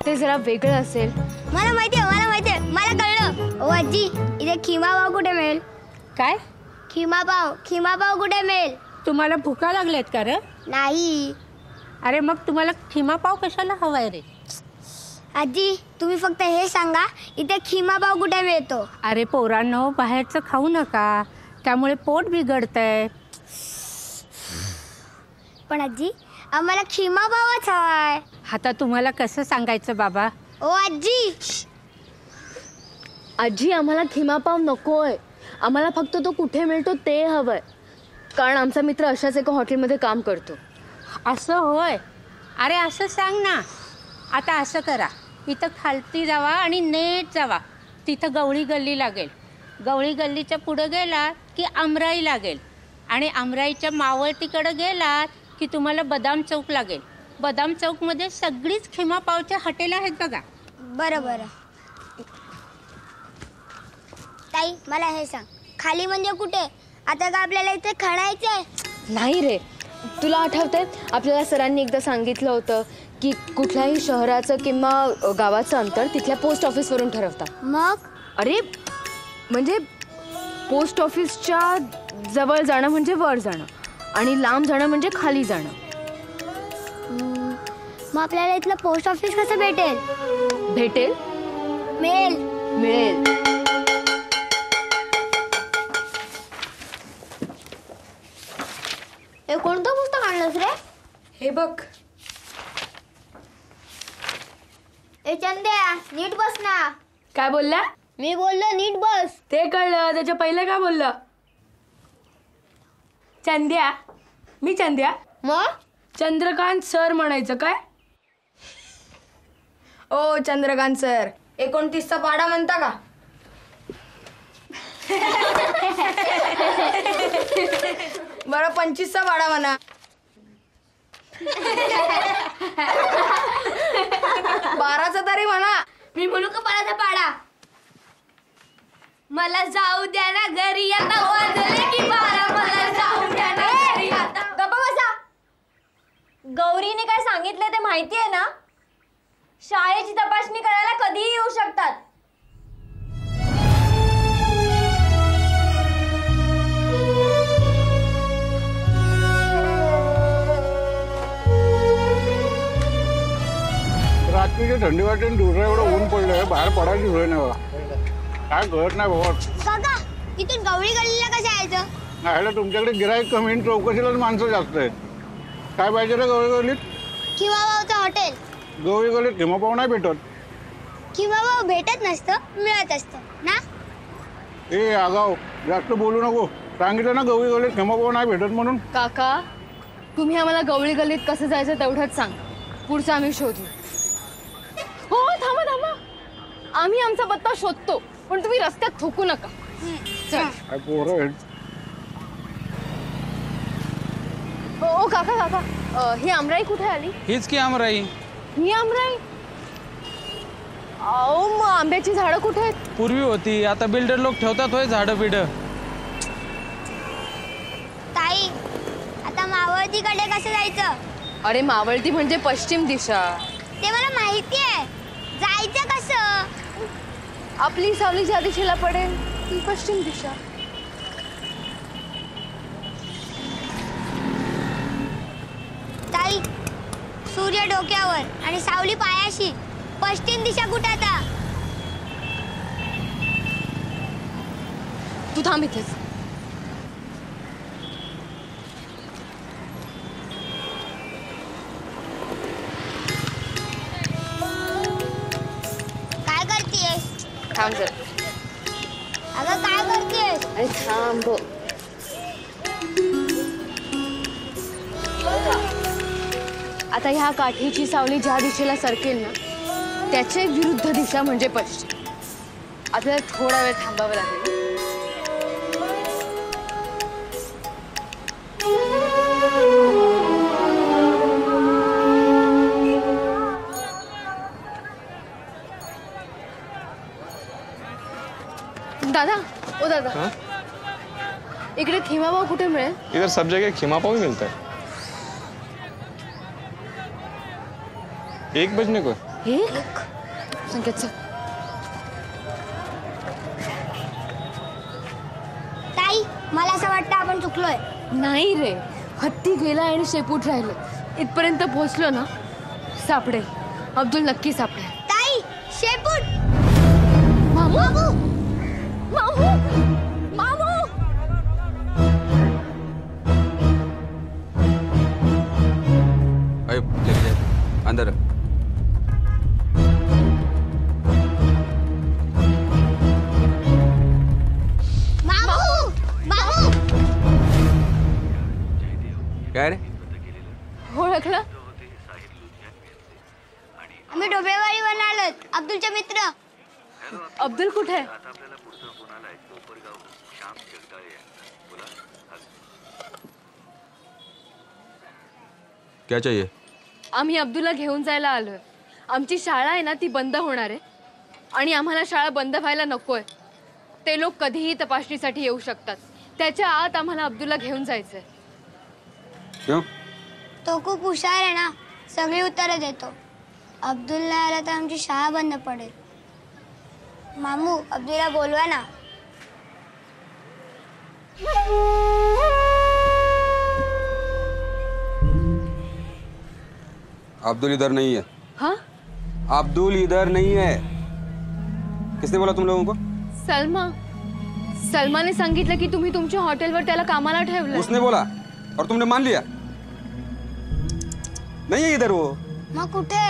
ते जरा वेगळं असेल. मला माहितीये, मला कळलं. ओ आजी, इथे खिमा पाव कुठे मिळेल? काय? खिमा पाव कुठे मिळेल? तुम्हाला भुका लागल्यात का रे? नाही. अरे मग तुम्हाला खिमा पाव कशाला हवाय रे? आजी, तुम्ही फक्त हे सांगा, इथे खिमा पाव कुठे मिळतो? अरे पोरांनो, बाहेरचं खाऊ नका, त्यामुळे पोट बिघडतंय. पण आजी, आम्हाला खिमा पावच हवाय. आता तुम्हाला कसं सांगायचं बाबा? ओ आजी. आजी, आम्हाला खिमापाव नकोय, आम्हाला फक्त तो कुठे मिळतो ते हवंय. कारण आमचा मित्र अशाच एका हॉटेलमध्ये काम करतो. असं होय? अरे असं सांग ना. आता असं करा, इथं खालती जावा आणि नेट जावा, तिथं गवळी गल्ली लागेल. गवळी गल्लीच्या पुढं गेलात की आमराई लागेल, आणि आमराईच्या मावळतीकडं गेलात की तुम्हाला बदाम चौक लागेल. बदाम चौकमध्ये सगळीच खिमा पावच्या हॉटेल आहेत बघा. बरं. ताई, मला हे सांग, खाली म्हणजे कुठे? आता का आपल्याला इथे खणायचंय? नाही रे, तुला आठवतंय आपल्याला सरांनी एकदा सांगितलं होतं की कुठल्याही शहराचं किंवा गावाचं अंतर तिथल्या पोस्ट ऑफिसवरून ठरवतात. मग? अरे म्हणजे पोस्ट ऑफिसच्या जवळ जाणं म्हणजे वर जाणं, आणि लांब जाणं म्हणजे खाली जाणं. मग आपल्याला इथलं पोस्ट ऑफिस कसं भेटेल? मिळेल. हे कोणतं पुस्तक आणलंस रे? हे बघ. ए चंद्या, नीट बस ना. काय बोलला? मी बोललो नीट बस. ते कळलं, त्याच्या पहिले काय बोलला? चंद्या. मी चंद्या? मग चंद्रकांत सर म्हणायचं काय? ओ चंद्रकांत सर, 29चा पाडा म्हणता का? बरं 25चा पाडा म्हणा. 12चा तरी म्हणा. मी म्हणू का 12चा पाडा? मला जाऊ द्या ना घरी, आता वाजले की 12. मला जाऊ द्या ना घरी आता. गप्पा बसा. गौरीने काय सांगितलं ते माहिती आहे ना? शाळेची तपासणी करायला कधीही येऊ शकतात. रात्रीची थंडी वाटते, दिवसा एवढं ऊन पडलंय, बाहेर पडायची सोय नाही बघा. काय कळत नाही बाबा. काका, इथून गवळी गल्लीला कसं यायचं? नाही, तुमच्याकडे गिराईक कमी आणि चौकशीलाच माणसं जास्त आहेत. काय पाहिजे रे गवळी गल्लीत? खिमा पावचं हॉटेल. गवळी गल्लीत खिमा पाव नाही भेटत. किंवा भेटत नसतं, मिळत असतं ना. ए आगाव, जास्त बोलू नको. सांगितलं ना गवळी गल्लीत खेमाभाऊ नाही भेटत म्हणून. काका, तुम्ही आम्हाला गवळी गल्लीत कसं जायचं तेवढंच सांग, पुढचं आम्ही शोधू. हो थांबा थांबा, आम्ही आमचा पत्ता शोधतो, पण तुम्ही रस्त्यात थुकू नका. चल. काय पोरं आहेत. ओ काका काका, ही आमराई कुठे आली? हीच की आमराई. ही आमराई? अहो मग आंब्याची झाडं कुठे आहेत? पूर्वी होती, आता बिल्डर लोक ठेवतात होय झाडं बिड. ताई, आता मावळतीकडे कसं जायचं? अरे मावळती म्हणजे पश्चिम दिशा. ते मला माहिती आहे, जायचं कसं? आपली सावली ज्या दिशेला पडेल ती पश्चिम दिशा. ताई, सूर्य डोक्यावर आणि सावली पायाशी, पश्चिम दिशा कुठे आता? तू थांब इथेच. काय करतेस? थांब जर. अगं काय करतेस? अरे थांब. आता ह्या काठीची सावली ज्या दिशेला सरकेल ना, त्याचे विरुद्ध दिशा म्हणजे पश्चिम. आपल्याला थोडा वेळ थांबावं लागेल. दादा, ओ दादा, इकडे खिमाभाऊ कुठे मिळेल? इधर सब जगह खिमा पाव ही मिलता है। 1 बजने को। 1? संकेत सर. ताई, मला असं वाटतं आपण चुकलोय. नाही रे, हत्ती गेला आणि शेपूट राहिलं. इथपर्यंत पोहोचलो ना, सापडेल. अब्दुल नक्की सापडेल. ताई, शेपूट. मामू, मामू, मामू. अरे अंदर. मामू, मामू. काय रे? ओळखलं? आम्ही डोबेवाडीवरून आलोत, अब्दुलचे मित्र. अब्दुल कुठे? क्या चाहिए? आम्ही अब्दुलला घेऊन जायला आलोय. आमची शाळा आहे ना, ती बंद होणार आहे आणि आम्हाला शाळा बंद व्हायला नकोय. ते लोक कधीही तपासणीसाठी येऊ शकतात. त्याच्या आत आम्हाला अब्दुलला घेऊन जायचंय. क्यों? तो खूप हुशार आहे ना, सगळी उत्तरं देतो. अब्दुलला आला तर आमची शाळा बंद पडेल. मामू, अब्दुलला बोलवा ना. अब्दुल इधर नहीं है. हाँ? अब्दुल इधर नहीं है. किसने बोला तुम लोगों को? सलमा. सलमाने सांगितलं की तुम्ही तुमच्या हॉटेलवर त्याला कामाला ठेवलं. उसने बोला और तुमने मान लिया? नहीं है इधर वो. मग कुठे?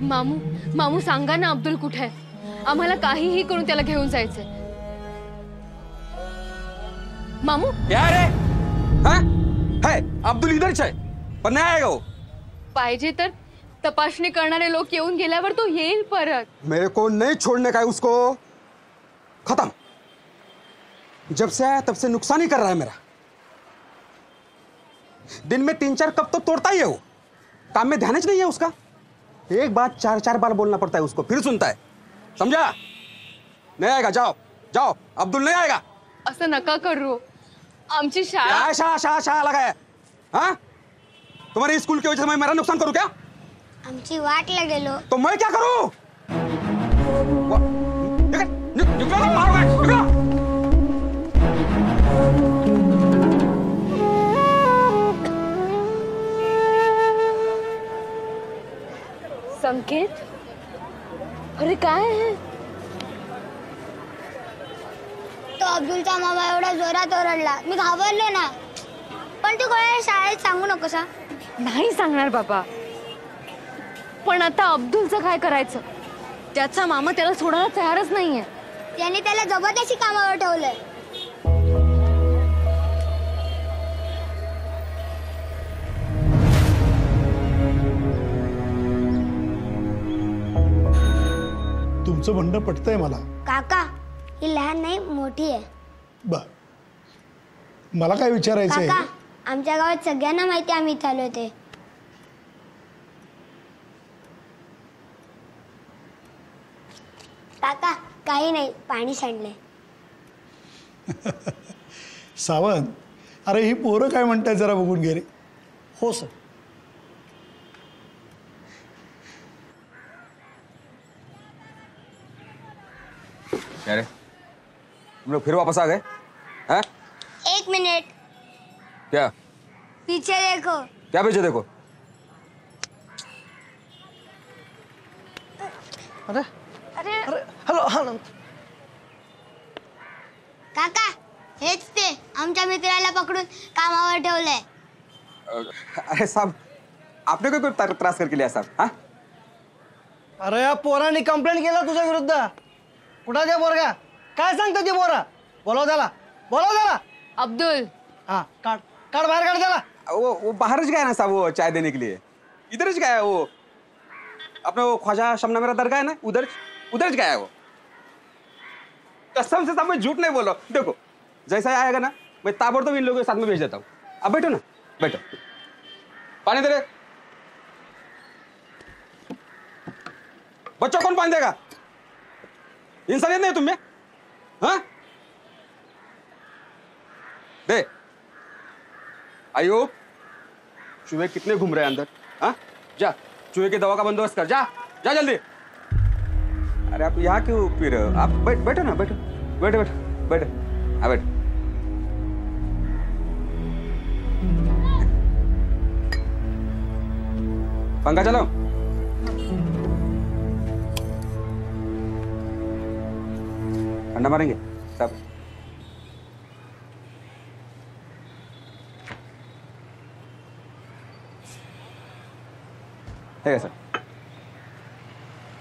मामू, मामू सांगा ना अब्दुल कुठे आहे? आम्हाला काहीही करून त्याला घेऊन जायचंय. मामू. क्या रे? हाँ? है अब्दुल इधरच आहे, पण नाही आएगा वो. पाहिजे तर तपासणी करणारे लोक येऊन गेल्यावर तो येईल परत. मेरे को नहीं छोड़ने का है उसको. खत्म. जब से आया तब से नुकसान ही कर रहा है मेरा. दिन में 3-4 कप तो तोड़ता ही है वो. काम में ध्यान ही नहीं है उसका. एक बात 4-4 बार बोलना पड़ता है उसको, फिर सुनता है. समझा? नहीं आएगा. जाओ जाओ, अब्दुल नहीं आएगा. असं नका करू. आमची शाळा. क्या शाह शाह शाह लगा है? हाँ? तुम्हारे स्कूल की वजह से मैं मेरा नुकसान करूं क्या? आमची वाटला गेलो. तो मैं क्या करूं? निकलो ना, मारो मैं, निकलो. संकेत, अरे काय आहे? तो अब्दुलचा मामा एवढा जोरात ओरडला, मी घाबरले ना. पण तू कोणाला शाळेत सांगू नकोस. नाही सांगणार बाबा. पण आता अब्दुलचं काय करायचं? त्याचा मामा त्याला सोडायला तयारच नाहीये. त्याने त्याला जबरदस्ती कामावर ठेवलंय. तुमचं म्हणणं पटतंय मला. काका ही लहान नाही मोठी आहे. बर, मला काय विचारायचंय? काका आमच्या गावात सगळ्यांना माहिती आम्ही इथे आलो ते. काका काही नाही, पाणी सांडलंय. सावंत, अरे ही पोरं काय म्हणताय जरा बघून घे रे. हो सर. क्या रे, तुम लोग फिर वापस आ गए? हैं? 1 मिनट, क्या पीछे देखो. क्या पीछे देखो? अरे अरे हॅलो हा. काका हेच ते आमच्या मित्राला पकडून कामावर ठेवलंय. अरे साहब, आपने कोई त्रास करके लिया साहब? हाँ? अरे या पोरांनी कंप्लेंट केलं तुझ्या विरुद्ध. कुठं ते पोरगा? काय सांगतो ते पोरा? बोलव त्याला, बोलव त्याला. अब्दुल, हाँ काट काट, बाहर काट त्याला. वो बाहर ज गया ना साहब, वो चाय देने के लिए. इधर ज गया है वो. अपना वो ख्वाजा शमना मेरा दरगाह है ना, उधर ज गया है वो. कसम से साहब मैं झूठ नहीं बोल रहा हूँ. देखो जैसा आएगा ना मैं ताबड़तोड़ इन लोगों के साथ में भेज देता हूँ. अब बैठो ना, बैठो. पानी दे रहे बच्चों, कौन पानी देगा? इंसानियत नहीं तुम में? हाँ दे. आयुब, चूहे कितने घूम रहे हैं अंदर? हाँ जा, चूहे की दवा का बंदोबस्त कर. जा जा जल्दी. अरे आप यहाँ क्यों पी रहे हो? आप बैठो ना, बैठो बैठो बैठो बैठो. हाँ बैठो. पंखा चलाओ. ठंडा मारेंगे सब. है सर.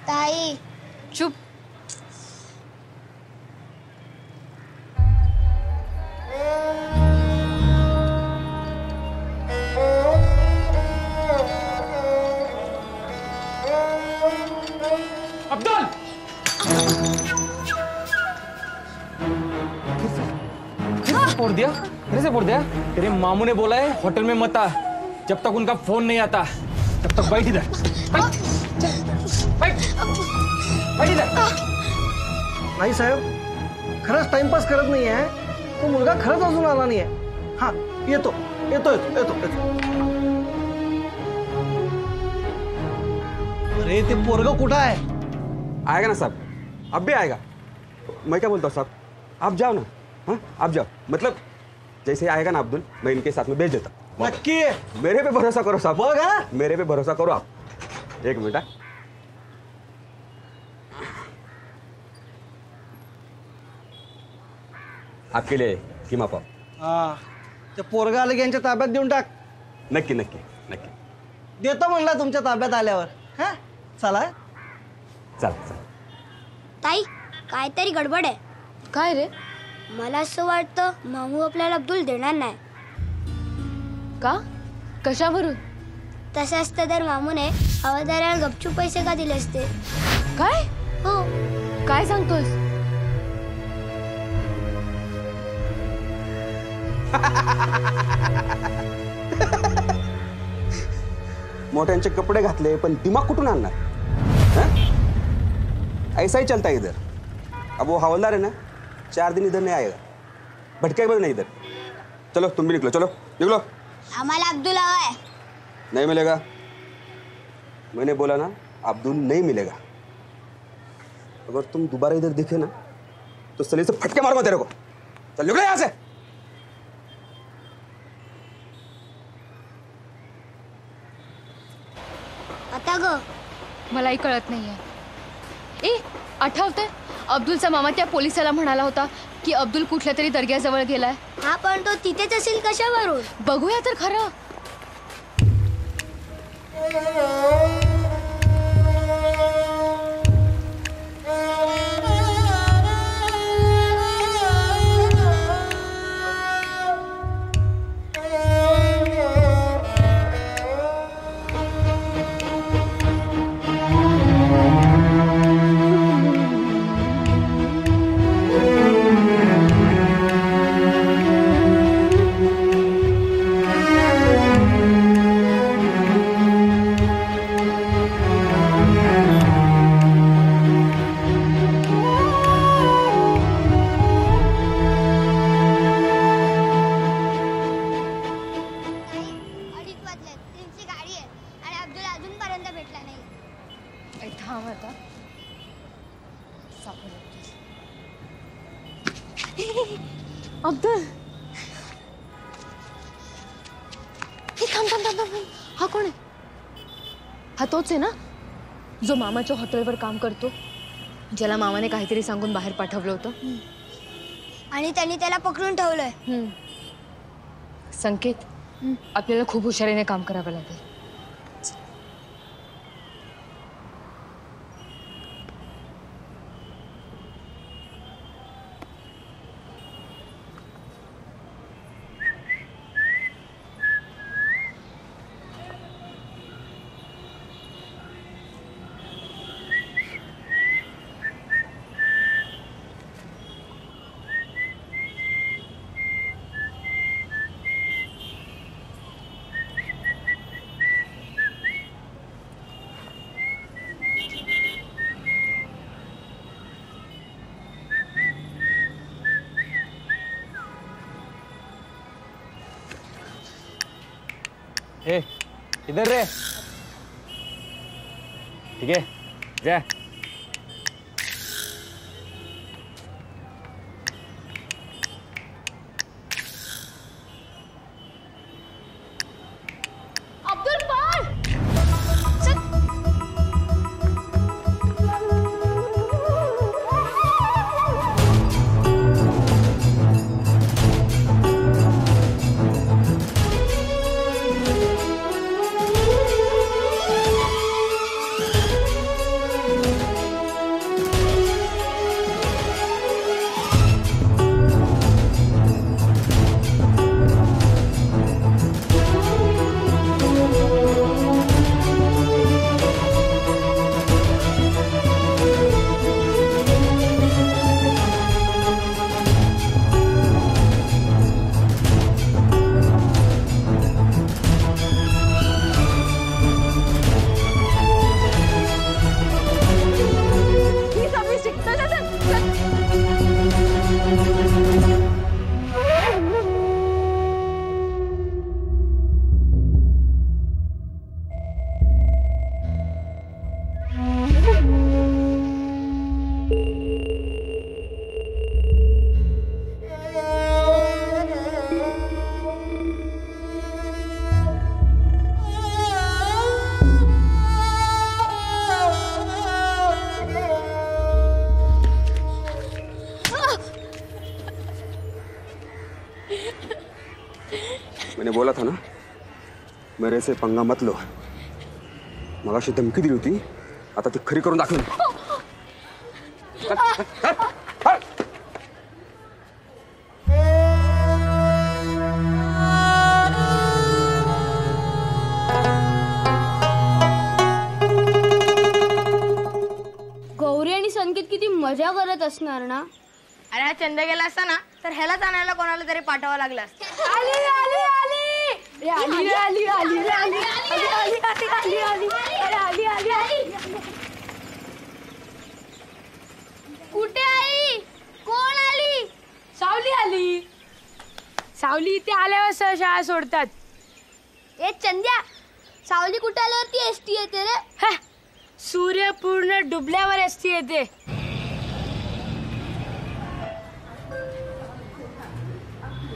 ताई चुप. अब्दुल, फोड़ दिया? फिर से फोड़ दिया? तेरे मामू ने बोला है होटल में मत आ जब तक उनका फोन नहीं आता. तब तक बैठ इधर. बैठ इधर. नाही साहेब, खरंच टाइमपास करत नाही आहे. तो मुलगा खरंच अजून आला नाही आहे. हा येतो येतो येतो येतो येतो. अरे ते पोरगं कुठं आहे? आएगा ना साहब, अब भी आएगा. मैं क्या बोलता हूँ साहब, आप जाओ ना. हाँ आप जाओ, मतलब जैसे ही आएगा ना अब्दुल, मैं इनके साथ में भेज देता हूँ. नक्की? मेरे पे भरोसा करो साहब. बघ हा. मेरे पे भरोसा करो आप. 1 मिनट. आपके लिए कीमा पाव. हा, ते पोरगा आलं की यांच्या ताब्यात देऊन टाक. नक्की नक्की नक्की देतो म्हणला तुमच्या ताब्यात आल्यावर. हा चला. चल चल. ताई काहीतरी गडबड आहे. काय रे? मला असं वाटतं मामू आपल्याला अब्दुल देणार नाही. का? कशावरून? तसं असतं तर मामूने हवालदाराला गपचूप पैसे का दिले असते? काय? हो. काय सांगतोस? मोठ्यांचे कपडे घातले पण दिमाग कुठून आणणार? ऐसा ही चलता है इधर. अब वो हवलदार है ना, 4 दिन इधर नहीं आएगा. भटकेगा नहीं इधर. चलो तुम भी निकलो, चलो निकलो. आम्हाला अब्दुल हवा है. नहीं मिलेगा. मैंने बोला ना, अब्दुल नहीं मिलेगा. अगर तुम दोबारा इधर दिखे ना तो सली से फटके मारूंगा तेरे को. चल निकलो यहाँ से. आता ग मलाही कळत नाहीये. ए आठवतंय, अब्दुलचा मामा त्या पोलिसाला म्हणाला होता की अब्दुल कुठल्या तरी दर्ग्याजवळ गेलाय. हा पण तो तिथेच असेल कशावरून? बघूया तर खरं. थांब आता सापडलं. अब्दुल हे थांब थांब थांब थांब. हा कोण आहे? हा तोच आहे ना जो मामाच्या हॉटेलवर काम करतो, ज्याला मामाने काहीतरी सांगून बाहेर पाठवलं होतं आणि त्यांनी त्याला पकडून ठेवलंय. संकेत, आपल्याला खूप हुशारीने काम करावं लागेल. ए इधर रे. ठीक है जा. अब्दुल पण मैंने बोला था ना, मेरे से पंगा मत लो. मगाशी धमकी दिली होती, आता ती खरी करून दाखवेन. गौरी आणि संकेत किती मजा करत असणार ना. अरे हा चंद गेला असता ना तर ह्यालाच आणायला कोणाला तरी पाठवावं लागलं असतं. आली आली आली रे, आली रे, आली आली रे, आली आली आली आली आली आली अरे आली आली आली. कुठे आई? कोण आली? सावली आली. सावली इथे आल्यावर शाळा सोडतात. ए चंद्या, सावली कुठे आल्यावरती एसटी येते रे? सूर्य पूर्ण डुबल्यावर एसटी येते.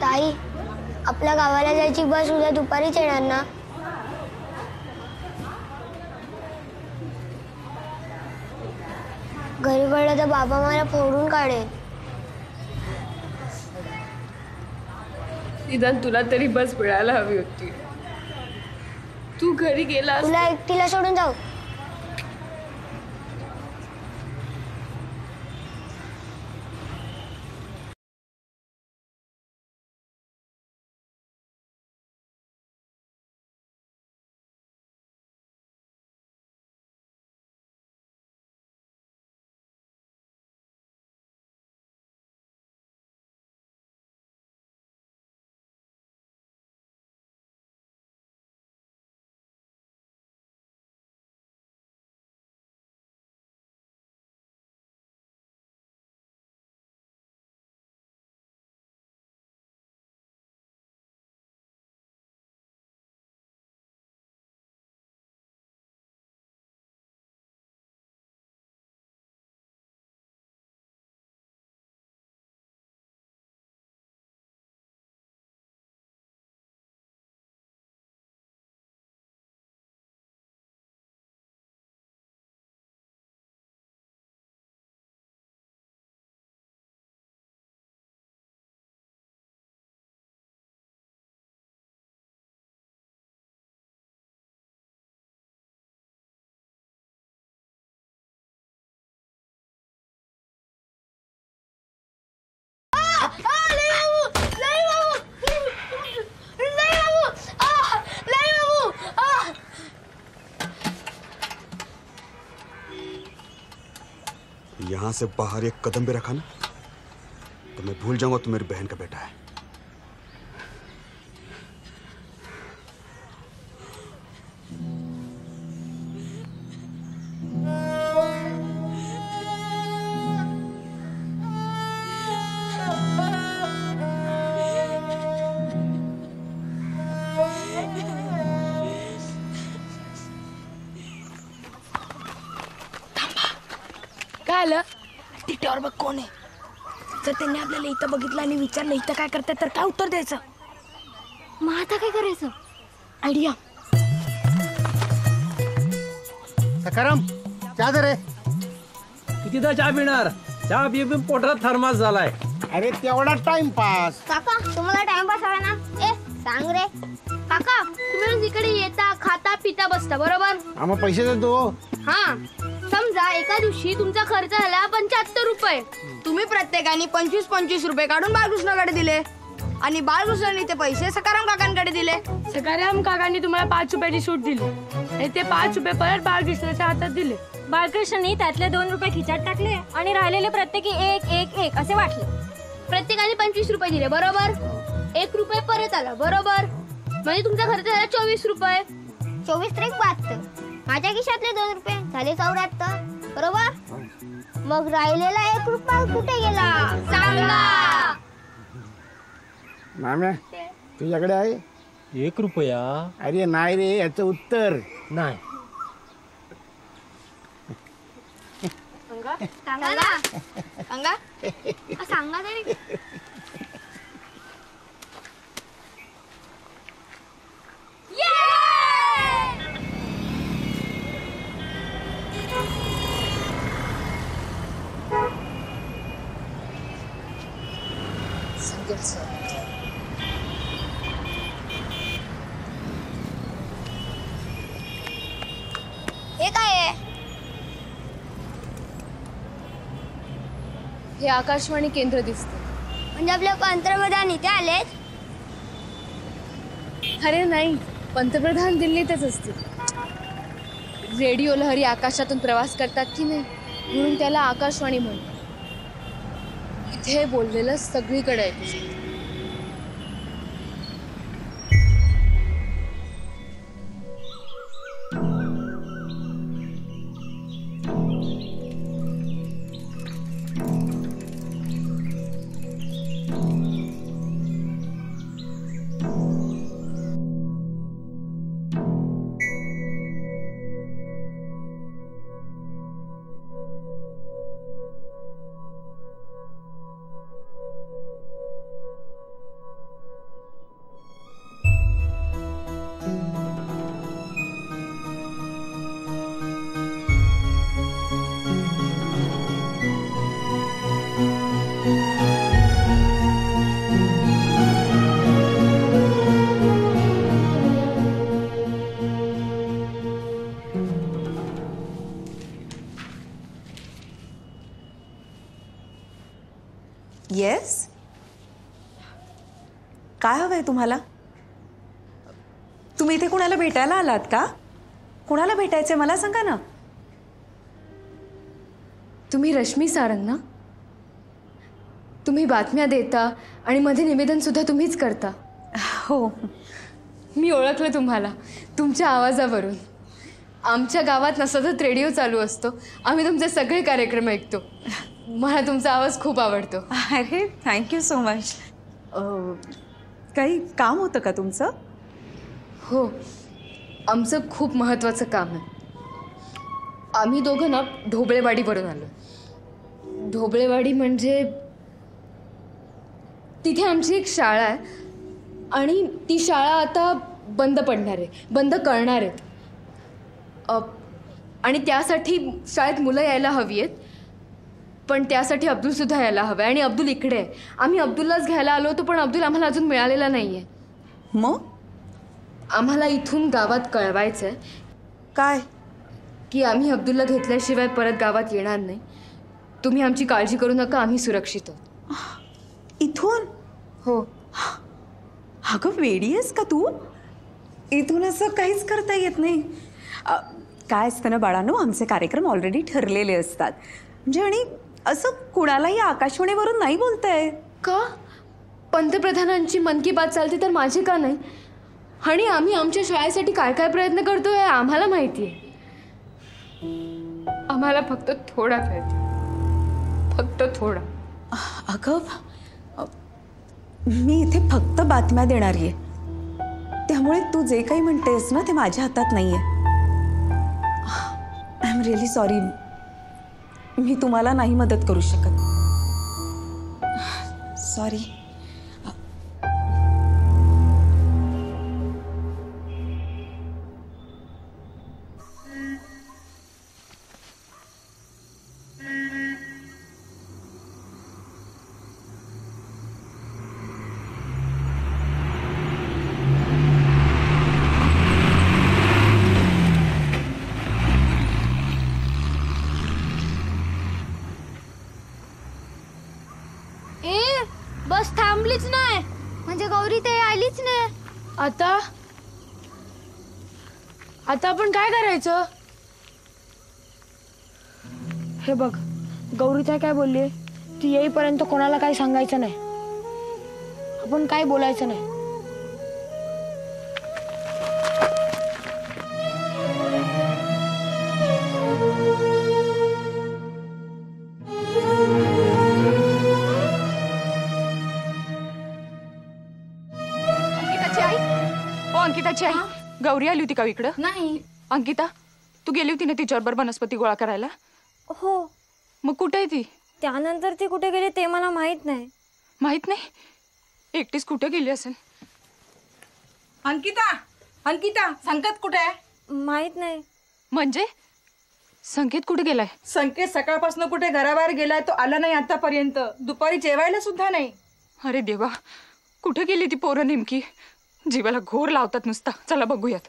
ताई, आपल्या गावाला जायची बस उद्या दुपारीच येणार ना? घरी कळलं तर बाबा मला फोडून काढेल. निदान तुला तरी बस मिळायला हवी होती. तू घरी गेला तुला एकटीला सोडून जाऊ? लई बाबू लई बाबू लई बाबू लई बाबू यहाँ से बाहर एक कदम भी रखा ना तो मैं भूल जाऊंगा तू मेरी बहन का बेटा है। काय आलं टिकटॉवर बघ कोण आहे. जर त्यांनी आपल्याला इथं बघितलं आणि विचारलं इथं काय करताय तर काय उत्तर द्यायचं. मग आता काय करायचं. आयडिया. सकाराम चहा दे रे. कितीदा चहा पिणार. चहा पी पोटात थर्मास झालाय. अरे तेवढा टाइमपास. काका तुम्हाला टाइमपास हवा ना. ए सांग रे. काका तुम्ही रोज इकडे येता खाता पिता बसता बरोबर. आम्हाला पैसे देतो. हा समजा एका दिवशी तुमचा खर्च झाला 75 रुपये. तुम्ही प्रत्येकाने 25-25 रुपये काढून बाळकृष्णाकडे दिले आणि बाळकृष्णाने ते पैसे सकाराम काकांकडे दिले. सकाराम काकांनी तुम्हाला 5 रुपयाची सूट दिली आणि ते 5 रुपये परत बाळकृष्णाच्या हातात दिले. बाळकृष्णाने त्यातले 2 रुपये खिचात टाकले आणि राहिलेले प्रत्येकी 1-1-1 असे वाटले. प्रत्येकाने 25 रुपये दिले बरोबर. 1 रुपये परत आला बरोबर. म्हणजे तुमचा खर्च झाला 24 रुपये. 24 त्रिक 72. माझ्या खिशातले 2 रुपये झाले 74 बरोबर. मग राहिलेला 1 रुपया कुठे गेला सांगा. माम्या तुझ्याकडे आहे 1 रुपया. अरे नाही रे याचं उत्तर नाही. सांगा ना सांगा सांगा तरी. हे काय आहे. हे आकाशवाणी केंद्र दिसते. म्हणजे आपल्या पंतप्रधान इथे आलेत. अरे नाही, पंतप्रधान दिल्लीतच असतील. रेडिओ लहरी आकाशातून प्रवास करतात की नाही म्हणून त्याला आकाशवाणी म्हणतात. इथे बोललेलं सगळीकडे ऐकू शकतं. येस. काय हवंय तुम्हाला. तुम्ही इथे कुणाला भेटायला आलात का. कुणाला भेटायचंय मला सांगा ना. तुम्ही रश्मी सारंग ना. तुम्ही बातम्या देता आणि मध्ये निवेदन सुद्धा तुम्हीच करता. हो मी ओळखलं तुम्हाला तुमच्या आवाजावरून. आमच्या गावात ना सतत रेडिओ चालू असतो. आम्ही तुमचे सगळे कार्यक्रम ऐकतो. मला तुमचा आवाज खूप आवडतो. अरे थँक्यू सो मच. काही काम होतं का तुमचं. हो आमचं खूप महत्त्वाचं काम आहे. आम्ही दोघं ना ढोबळेवाडीवरून आलो. ढोबळेवाडी म्हणजे तिथे आमची एक शाळा आहे आणि ती शाळा आता बंद पडणार आहे. बंद करणार आहेत आणि त्यासाठी शाळेत मुलं यायला हवी आहेत. पण त्यासाठी अब्दुलसुद्धा यायला हवं आहे आणि अब्दुल इकडे आहे. आम्ही अब्दुललाच घ्यायला आलो होतो पण अब्दुल आम्हाला अजून मिळालेला नाही आहे. मग आम्हाला इथून गावात कळवायचं आहे. काय की आम्ही अब्दुलला घेतल्याशिवाय परत गावात येणार नाही. तुम्ही आमची काळजी करू नका. आम्ही सुरक्षित आहोत. इथून? हो. अगं वेडी आहेस का तू? इथून असं काहीच करता येत नाही. काय असतं ना बाळांनो, आमचे कार्यक्रम ऑलरेडी ठरलेले असतात. म्हणजे आणि असं कुणालाही आकाशवाणीवरून नाही बोलताय. का? पंतप्रधानांची मन की बात चालते तर माझे का नाही? आणि आम्ही आमच्या शाळेसाठी काय काय प्रयत्न करतोय आम्हाला माहिती आहे. आम्हाला फक्त थोडा वेळ, फक्त थोडा. अगं मी इथे फक्त बातम्या देणारी आहे, त्यामुळे तू जे काही म्हणतेस ना ते माझ्या हातात नाहीये. आय एम रिअली सॉरी, मी तुम्हाला नाही मदत करू शकत. सॉरी. ए बस थांबलीच नाही म्हणजे गौरी ते आलीच नाही. आता आपण काय करायचं? हे बघ, गौरीताई काय बोलली, ती येईपर्यंत कोणाला काही सांगायचं नाही, आपण काय बोलायचं नाही. अंकिताची आई, ओ अंकिताची आई, गौरी आली होती का इकडं? नाही. अंकिता, तू गेली होती ना तिच्याबरोबर वनस्पती गोळा करायला? हो. मग कुठे आहे ती? त्यानंतर ती कुठे गेली ते मला माहित नाही. माहित नाही? एकटीच कुठे गेली असेल? अंकिता, अंकिता, संकेत कुठे आहे? माहित नाही. म्हणजे संकेत कुठे गेलाय? संकेत सकाळपासून कुठे घराबाहेर गेलाय, तो आला नाही आतापर्यंत. दुपारी जेवायला सुद्धा नाही. अरे देवा, कुठे गेली ती पोरं नेमकी? जीवाला घोर लावतात नुसता. चला बघूयात.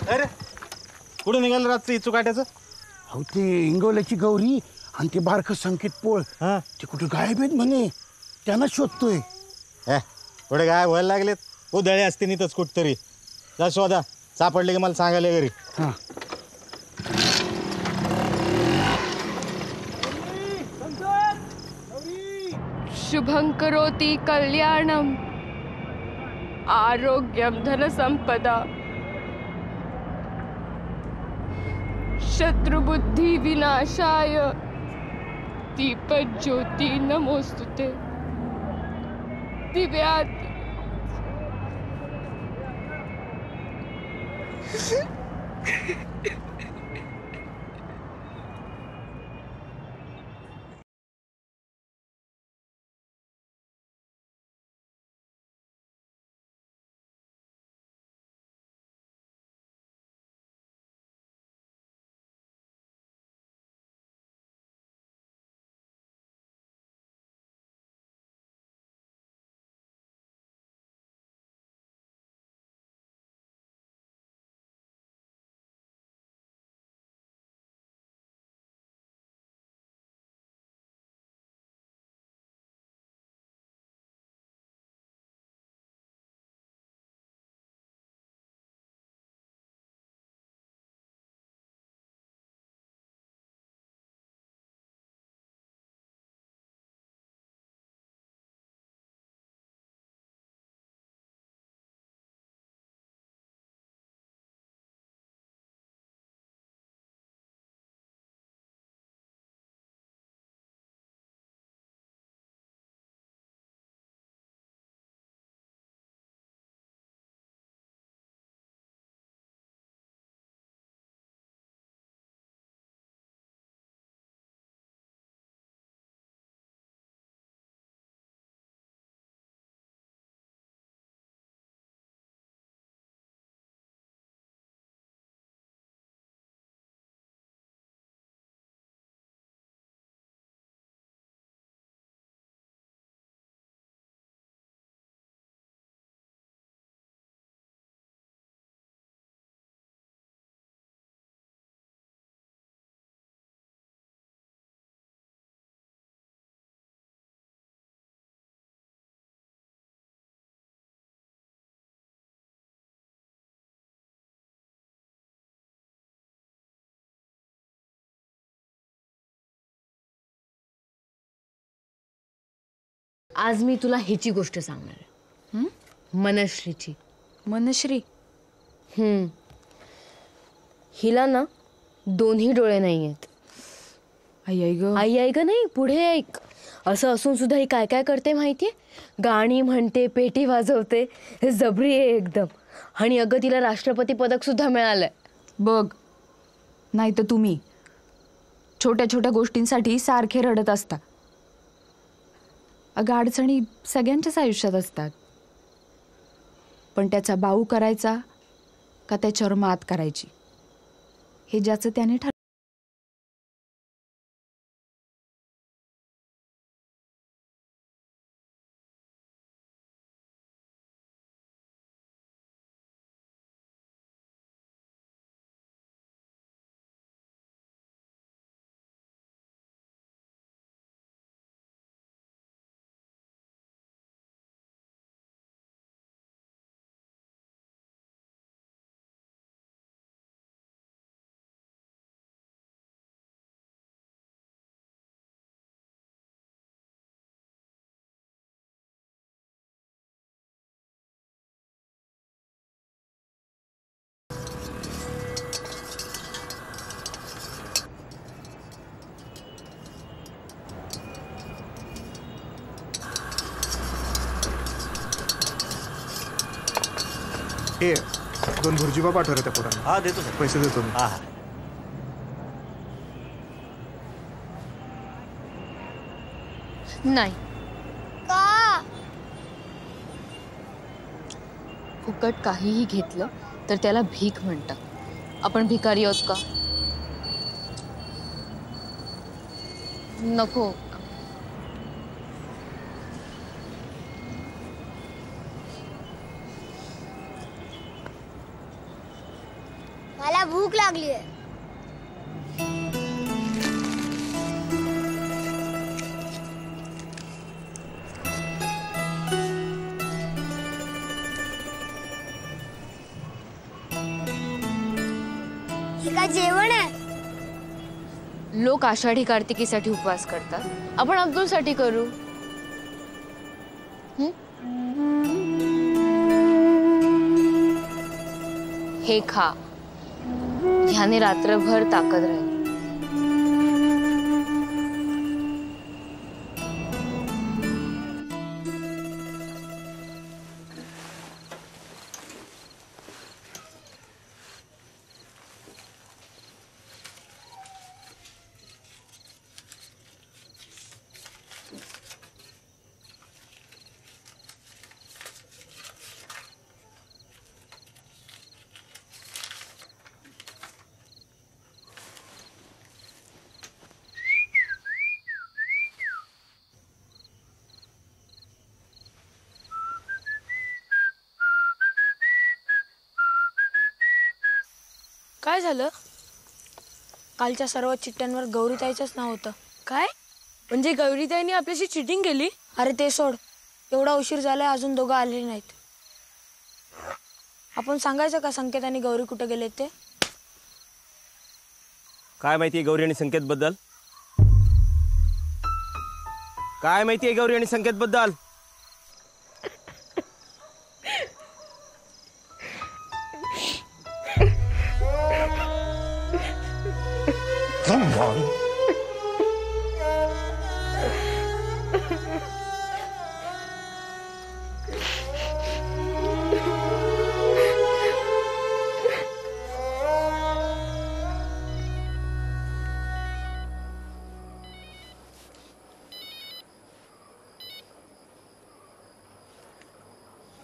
अरे कुठे निघालं रातचं इचुकाट्याचं? अहो ते इंगवल्याची गौरी आणि ते बारकं संकेत पोळ ते कुठे गायब आहेत म्हणे, त्यांना शोधतोय. पुढे काय व्हायला लागलेत? उधळे असते नितच कुठतरी. जा शोधा, सापडले की मला सांगायला घरी. शुभं करोति कल्याणम आरोग्यम धनसंपदा शत्रुबुद्धि विनाशाय दीपज्योति नमोस्तुते दिव्यात आज मी तुला हिची गोष्ट सांगणार आहे. मनश्रीची. मनश्री? हिला ना दोन्ही डोळे नाही आहेत. आई ऐक नाही, पुढे ऐक. असं असून सुद्धा ही काय काय करते माहितीये? गाणी म्हणते, पेटी वाजवते, हे जबरी आहे एकदम. आणि अगं तिला राष्ट्रपती पदक सुद्धा मिळालंय बघ. नाही तर तुम्ही छोट्या छोट्या गोष्टींसाठी सारखे रडत असता. अगं अडचणी सगळ्यांच्याच आयुष्यात असतात, पण त्याचा बाऊ करायचा का त्याच्यावर मात करायची हे ज्याचं त्याने ठरवलं. हे 2 भुर्जीबा पाठव रे त्या पोरांना. हा देतो सर. पैसे देतो मी. हा नाही. का? फुकट काहीही घेतलं तर त्याला भीक म्हणतात. आपण भिकारी आहोत का? नको. मला भूक लागली आहे. हे काय जेवण आहे? लोक आषाढी कार्तिकीसाठी उपवास करतात, आपण अब्दुलसाठी करू. हे खा, ह्याने रात्रभर ताकद राहील. काय झालं? कालच्या सर्व चिठ्ठ्यांवर गौरीताईचंच नाव होतं. काय म्हणजे गौरीताईने आपल्याशी चिटिंग केली? अरे ते सोड, एवढा उशीर झालाय अजून दोघं आलेले नाहीत. आपण सांगायचं का संकेत आणि गौरी कुठे गेले ते? काय माहिती आहे गौरी आणि संकेत बद्दल? काय माहिती आहे गौरी आणि संकेत बद्दल?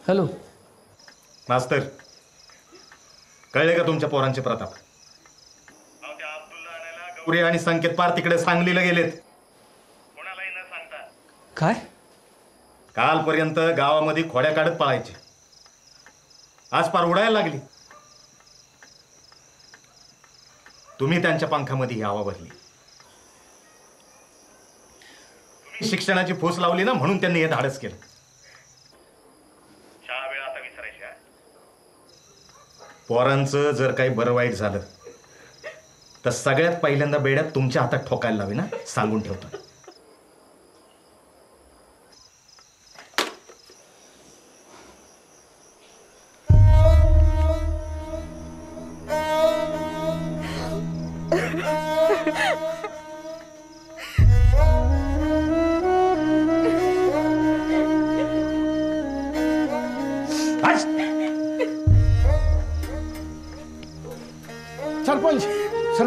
हॅलो मास्तर, कळले का तुमच्या पोरांचे प्रताप? पुरे आणि संकेत पार तिकडे सांगलीला गेलेत. काय? कालपर्यंत गावामध्ये खोड्या काढत पळायचे, आज पार उडायला लागली. तुम्ही त्यांच्या पंखामध्ये यावा भरली. शिक्षणाची फूस लावली ना, म्हणून त्यांनी हे धाडस केलं. पोरांचं जर काही बरं वाईट झालं तर सगळ्यात पहिल्यांदा बेड्यात तुमच्या हातात ठोकायला लावे ना, सांगून ठेवतो.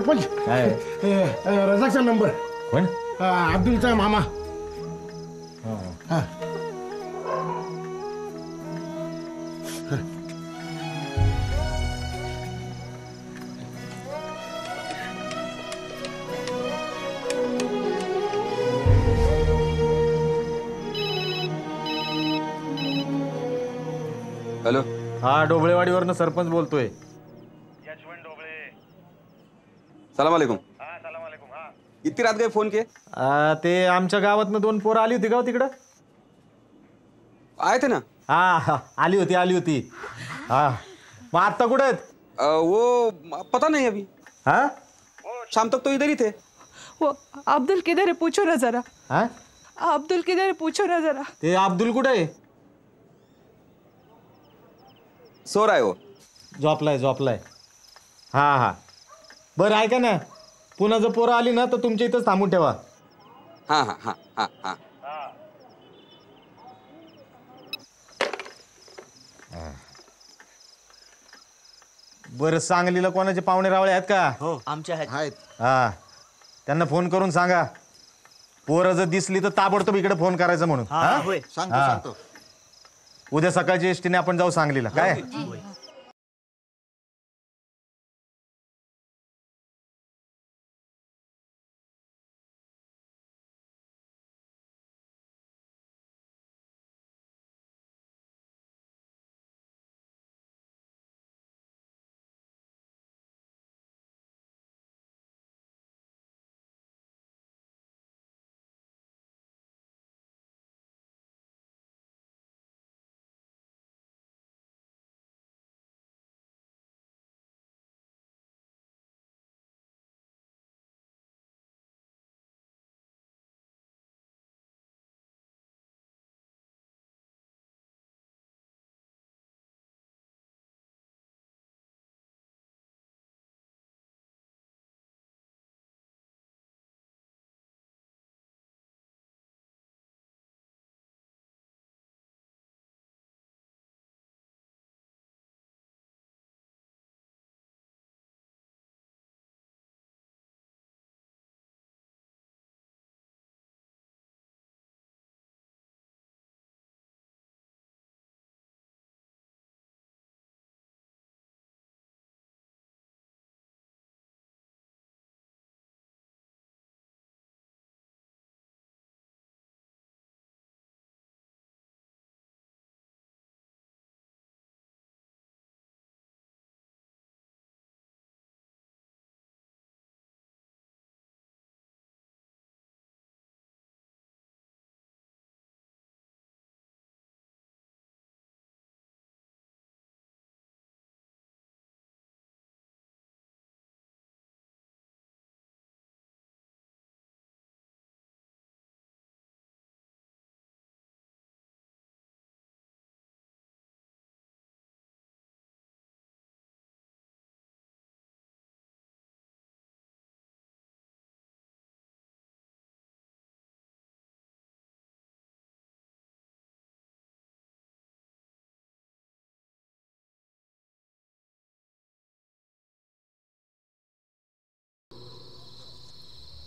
सरपंच रजाचा नंबर कोण? अब्दुलचा मामा. हॅलो. हा डोबळेवाडीवरनं सरपंच बोलतोय. सलाम अलैकुम. इतकी रात काय फोन के? ते आमच्या गावातनं 2 पोरं आली होती का तिकडं? आए थे ना. हा आली होती. हा मग आता कुठे आहेत? वो पता नहीं अभी. हाँ शाम तक तो इधर ही थे. वो अब्दुल किधर है पूछो ना जरा. हाँ अब्दुल किधर है पूछो ना जरा. ते अब्दुल कुठे आहे? सो रहा है वो. झोपलाय. हा बरं ऐका ना, पुन्हा जर पोरं आली ना तर तुमच्या इथंच थांबून ठेवा. हा. बरं सांगलीला कोणाचे पाहुणे रावळे आहेत का? हो आमच्या आहेत. हा त्यांना फोन करून सांगा, पोरं जर दिसली तर ताबडतोब इकडे फोन करायचं म्हणून. होय सांगतो. उद्या सकाळची एसटीने आपण जाऊ सांगलीला. काय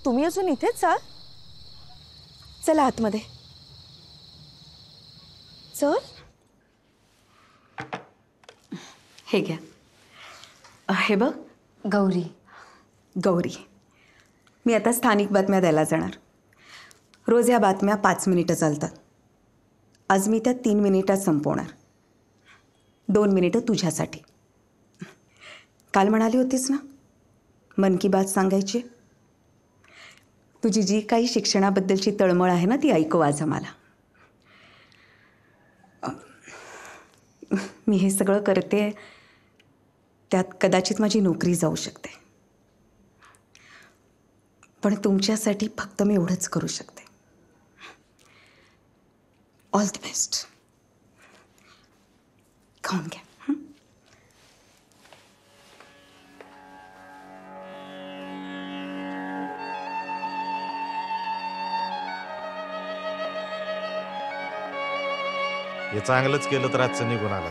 तुम्ही अजून इथेच आहात? चला आतमध्ये. चल. हे घ्या. हे बघ गौरी, मी आता स्थानिक बातम्या द्यायला जाणार. रोज या बातम्या 5 मिनिटं चालतात. आज मी त्या 3 मिनिटात संपवणार. 2 मिनिटं तुझ्यासाठी. काल म्हणाली होतीस ना मन की बात सांगायची. तुझी जी काही शिक्षणाबद्दलची तळमळ आहे ना ती ऐकव आज आम्हाला. मी हे सगळं करते त्यात कदाचित माझी नोकरी जाऊ शकते, पण तुमच्यासाठी फक्त मी एवढंच करू शकते. All the best. खाऊन घ्या. हे चांगलंच केलं तर आजचं निघून आलं.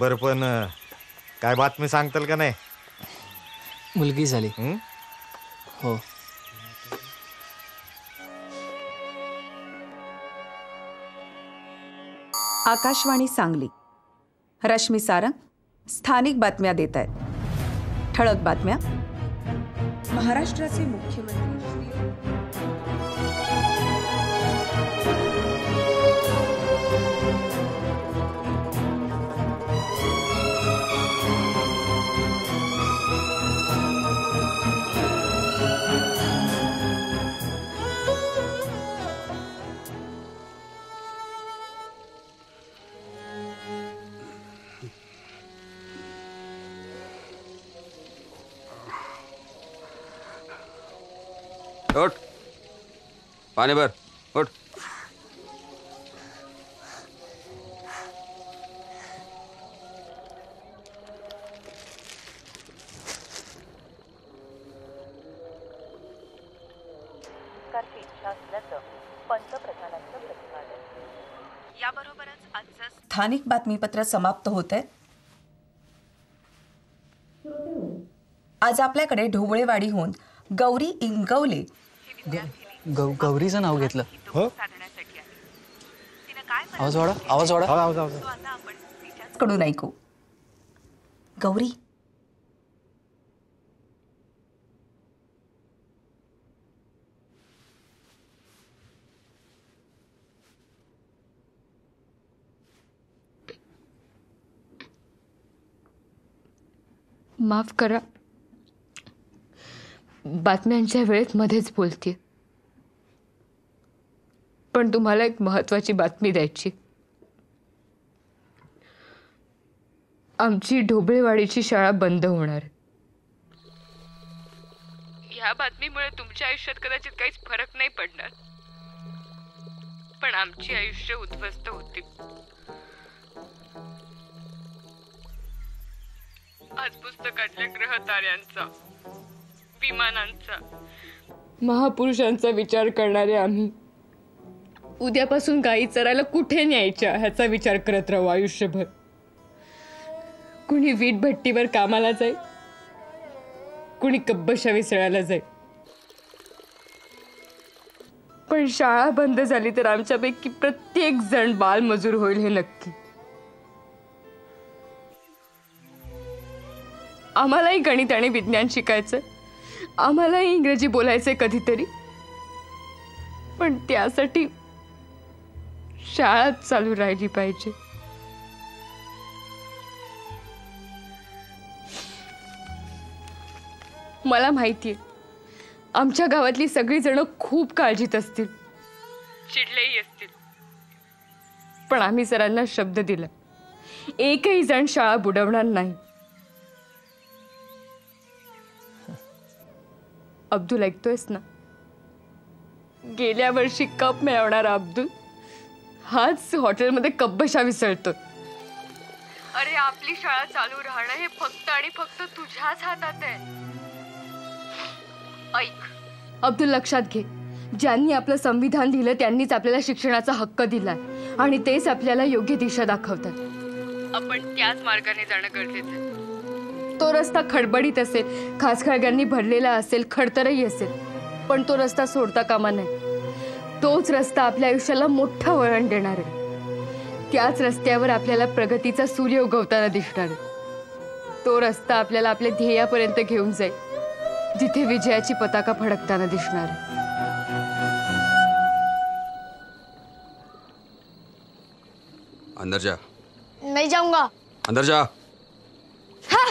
बरं पण काय बातमी सांगताल का नाही? मुलगी झाली. हो. आकाशवाणी सांगली. रश्मी सारंग स्थानिक बातम्या देत आहेत. ठळक बातम्या. महाराष्ट्राचे मुख्यमंत्री उठ, पाणी भर. उठ. याबरोबरच आजचं स्थानिक बातमीपत्र समाप्त होत आहे. आज आपल्याकडे ढोबळेवाडीहून गौरी इंगवले गौरीचं नाव घेतलं. हो. आवाज वाढा, आवाज वाढा. आवाज. कडून ऐकू. गौरी, माफ करा, बातम्यांच्या वेळेत मध्येच बोलते, पण तुम्हाला एक महत्वाची बातमी द्यायची. आमची ढोबळेवाडीची शाळा बंद होणार. या बातमीमुळे तुमच्या आयुष्यात कदाचित काहीच फरक नाही पडणार, पण आमची आयुष्य उद्ध्वस्त होतील. आज पुस्तकातल्या ग्रह ताऱ्यांचा, विमानांचा, महापुरुषांचा विचार करणारे आम्ही उद्यापासून गायी चरायला कुठे न्यायच्या ह्याचा विचार करत राहू आयुष्यभर. कुणी वीट भट्टीवर कामाला जाईल, कुणी कब्बशा विसळायला जाईल, पण शाळा बंद झाली तर आमच्यापैकी प्रत्येक जण बालमजूर होईल हे नक्की. आम्हालाही गणित आणि विज्ञान शिकायचं, आम्हालाही इंग्रजी बोलायचंय कधीतरी, पण त्यासाठी शाळा चालू राहिली पाहिजे. मला माहितीये आमच्या गावातली सगळी जण खूप काळजीत असतील, चिडलेही असतील, पण आम्ही सरांना शब्द दिला, एकही जण शाळा बुडवणार नाही. अब्दुल, ऐकतोयस ना? गेल्या वर्षी कप मिळवणारा अब्दुल हाच हॉटेलमध्ये कब्बशा विसळतोय. अरे, आपली शाळा चालू राहणं हे फक्त आणि फक्त तुझ्याच हातात आहे. ऐक अब्दुल, लक्षात घे, ज्यांनी आपलं संविधान दिलं त्यांनीच आपल्याला शिक्षणाचा हक्क दिलाय आणि तेच आपल्याला योग्य दिशा दाखवतात. आपण त्याच मार्गाने जाणं गरजेचं आहे. तो रस्ता खडबडीत असेल, खाचखळग्यांनी भरलेला असेल, खडतरही असेल, पण तो रस्ता सोडता कामा नये. तोच रस्ता आपल्या आयुष्याला मोठं वळण देणार आहे. त्याच रस्त्यावर आपल्याला प्रगतीचा सूर्य उगवताना दिसणार आहे. तो रस्ता आपल्याला आपल्या ध्येयापर्यंत घेऊन जाईल, जिथे विजयाची पताका फडकताना दिसणार आहे. अंदर जा. नहीं जाऊंगा. अंदर जा. हाँ.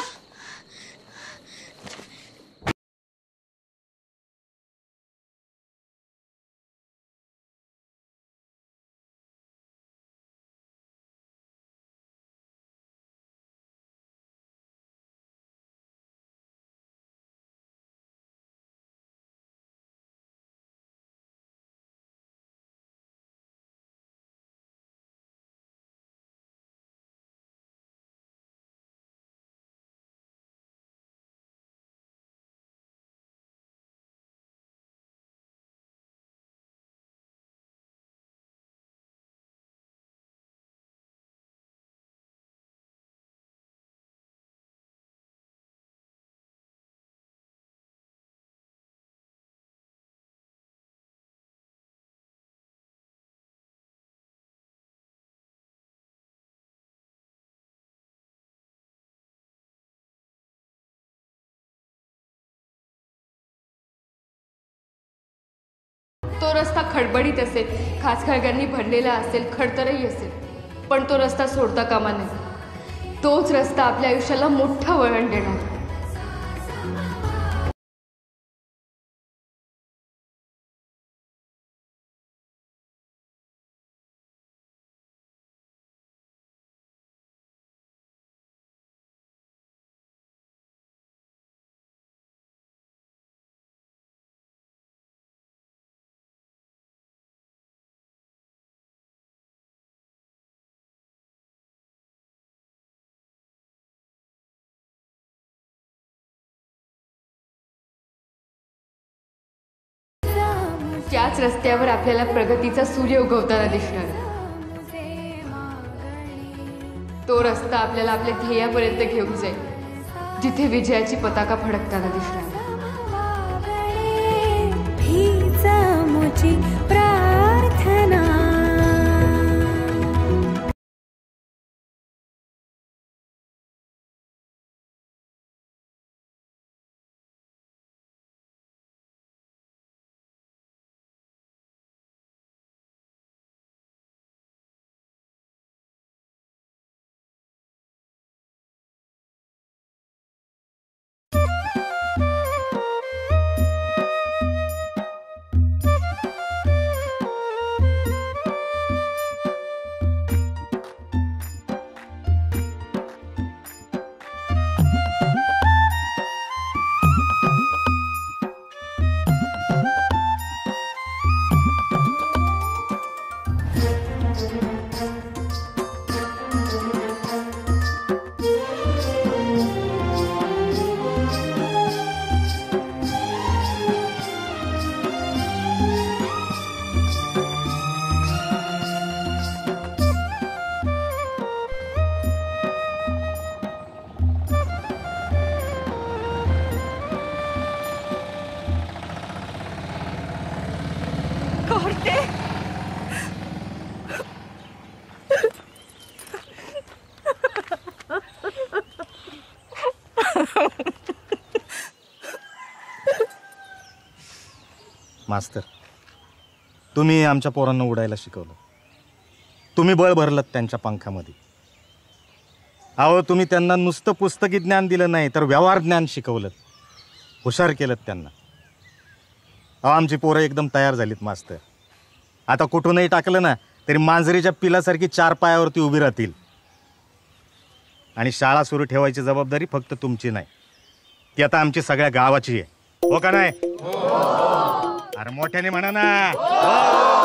तो रस्ता खडबडीत असेल, खाचखळग्यांनी भरलेला असेल, खडतरही असेल, पण तो रस्ता सोडता कामा नये. तोच रस्ता आपल्या आयुष्याला मोठं वळण देणार. त्याच रस्त्यावर आपल्याला प्रगतीचा सूर्य उगवताना दिसणार. तो रस्ता आपल्याला आपल्या ध्येयापर्यंत घेऊन जाईल, जिथे विजयाची पताका फडकताना दिसणार. प्रार्थना. मास्तर, तुम्ही आमच्या पोरांना उडायला शिकवलं. तुम्ही बळ भरलं त्यांच्या पंखामध्ये. अहो, तुम्ही त्यांना नुसतं पुस्तकी ज्ञान दिलं नाही, तर व्यवहार ज्ञान शिकवलं, हुशार केलं त्यांना. अहो, आमची पोरं एकदम तयार झालीत मास्तर. आता कुठूनही टाकलं ना तरी मांजरीच्या पिलासारखी 4 पायावरती उभी राहतील. आणि शाळा सुरू ठेवायची जबाबदारी फक्त तुमची नाही, ती आता आमची सगळ्या गावाची आहे. हो का नाही? अरे मोठ्याने म्हणा ना.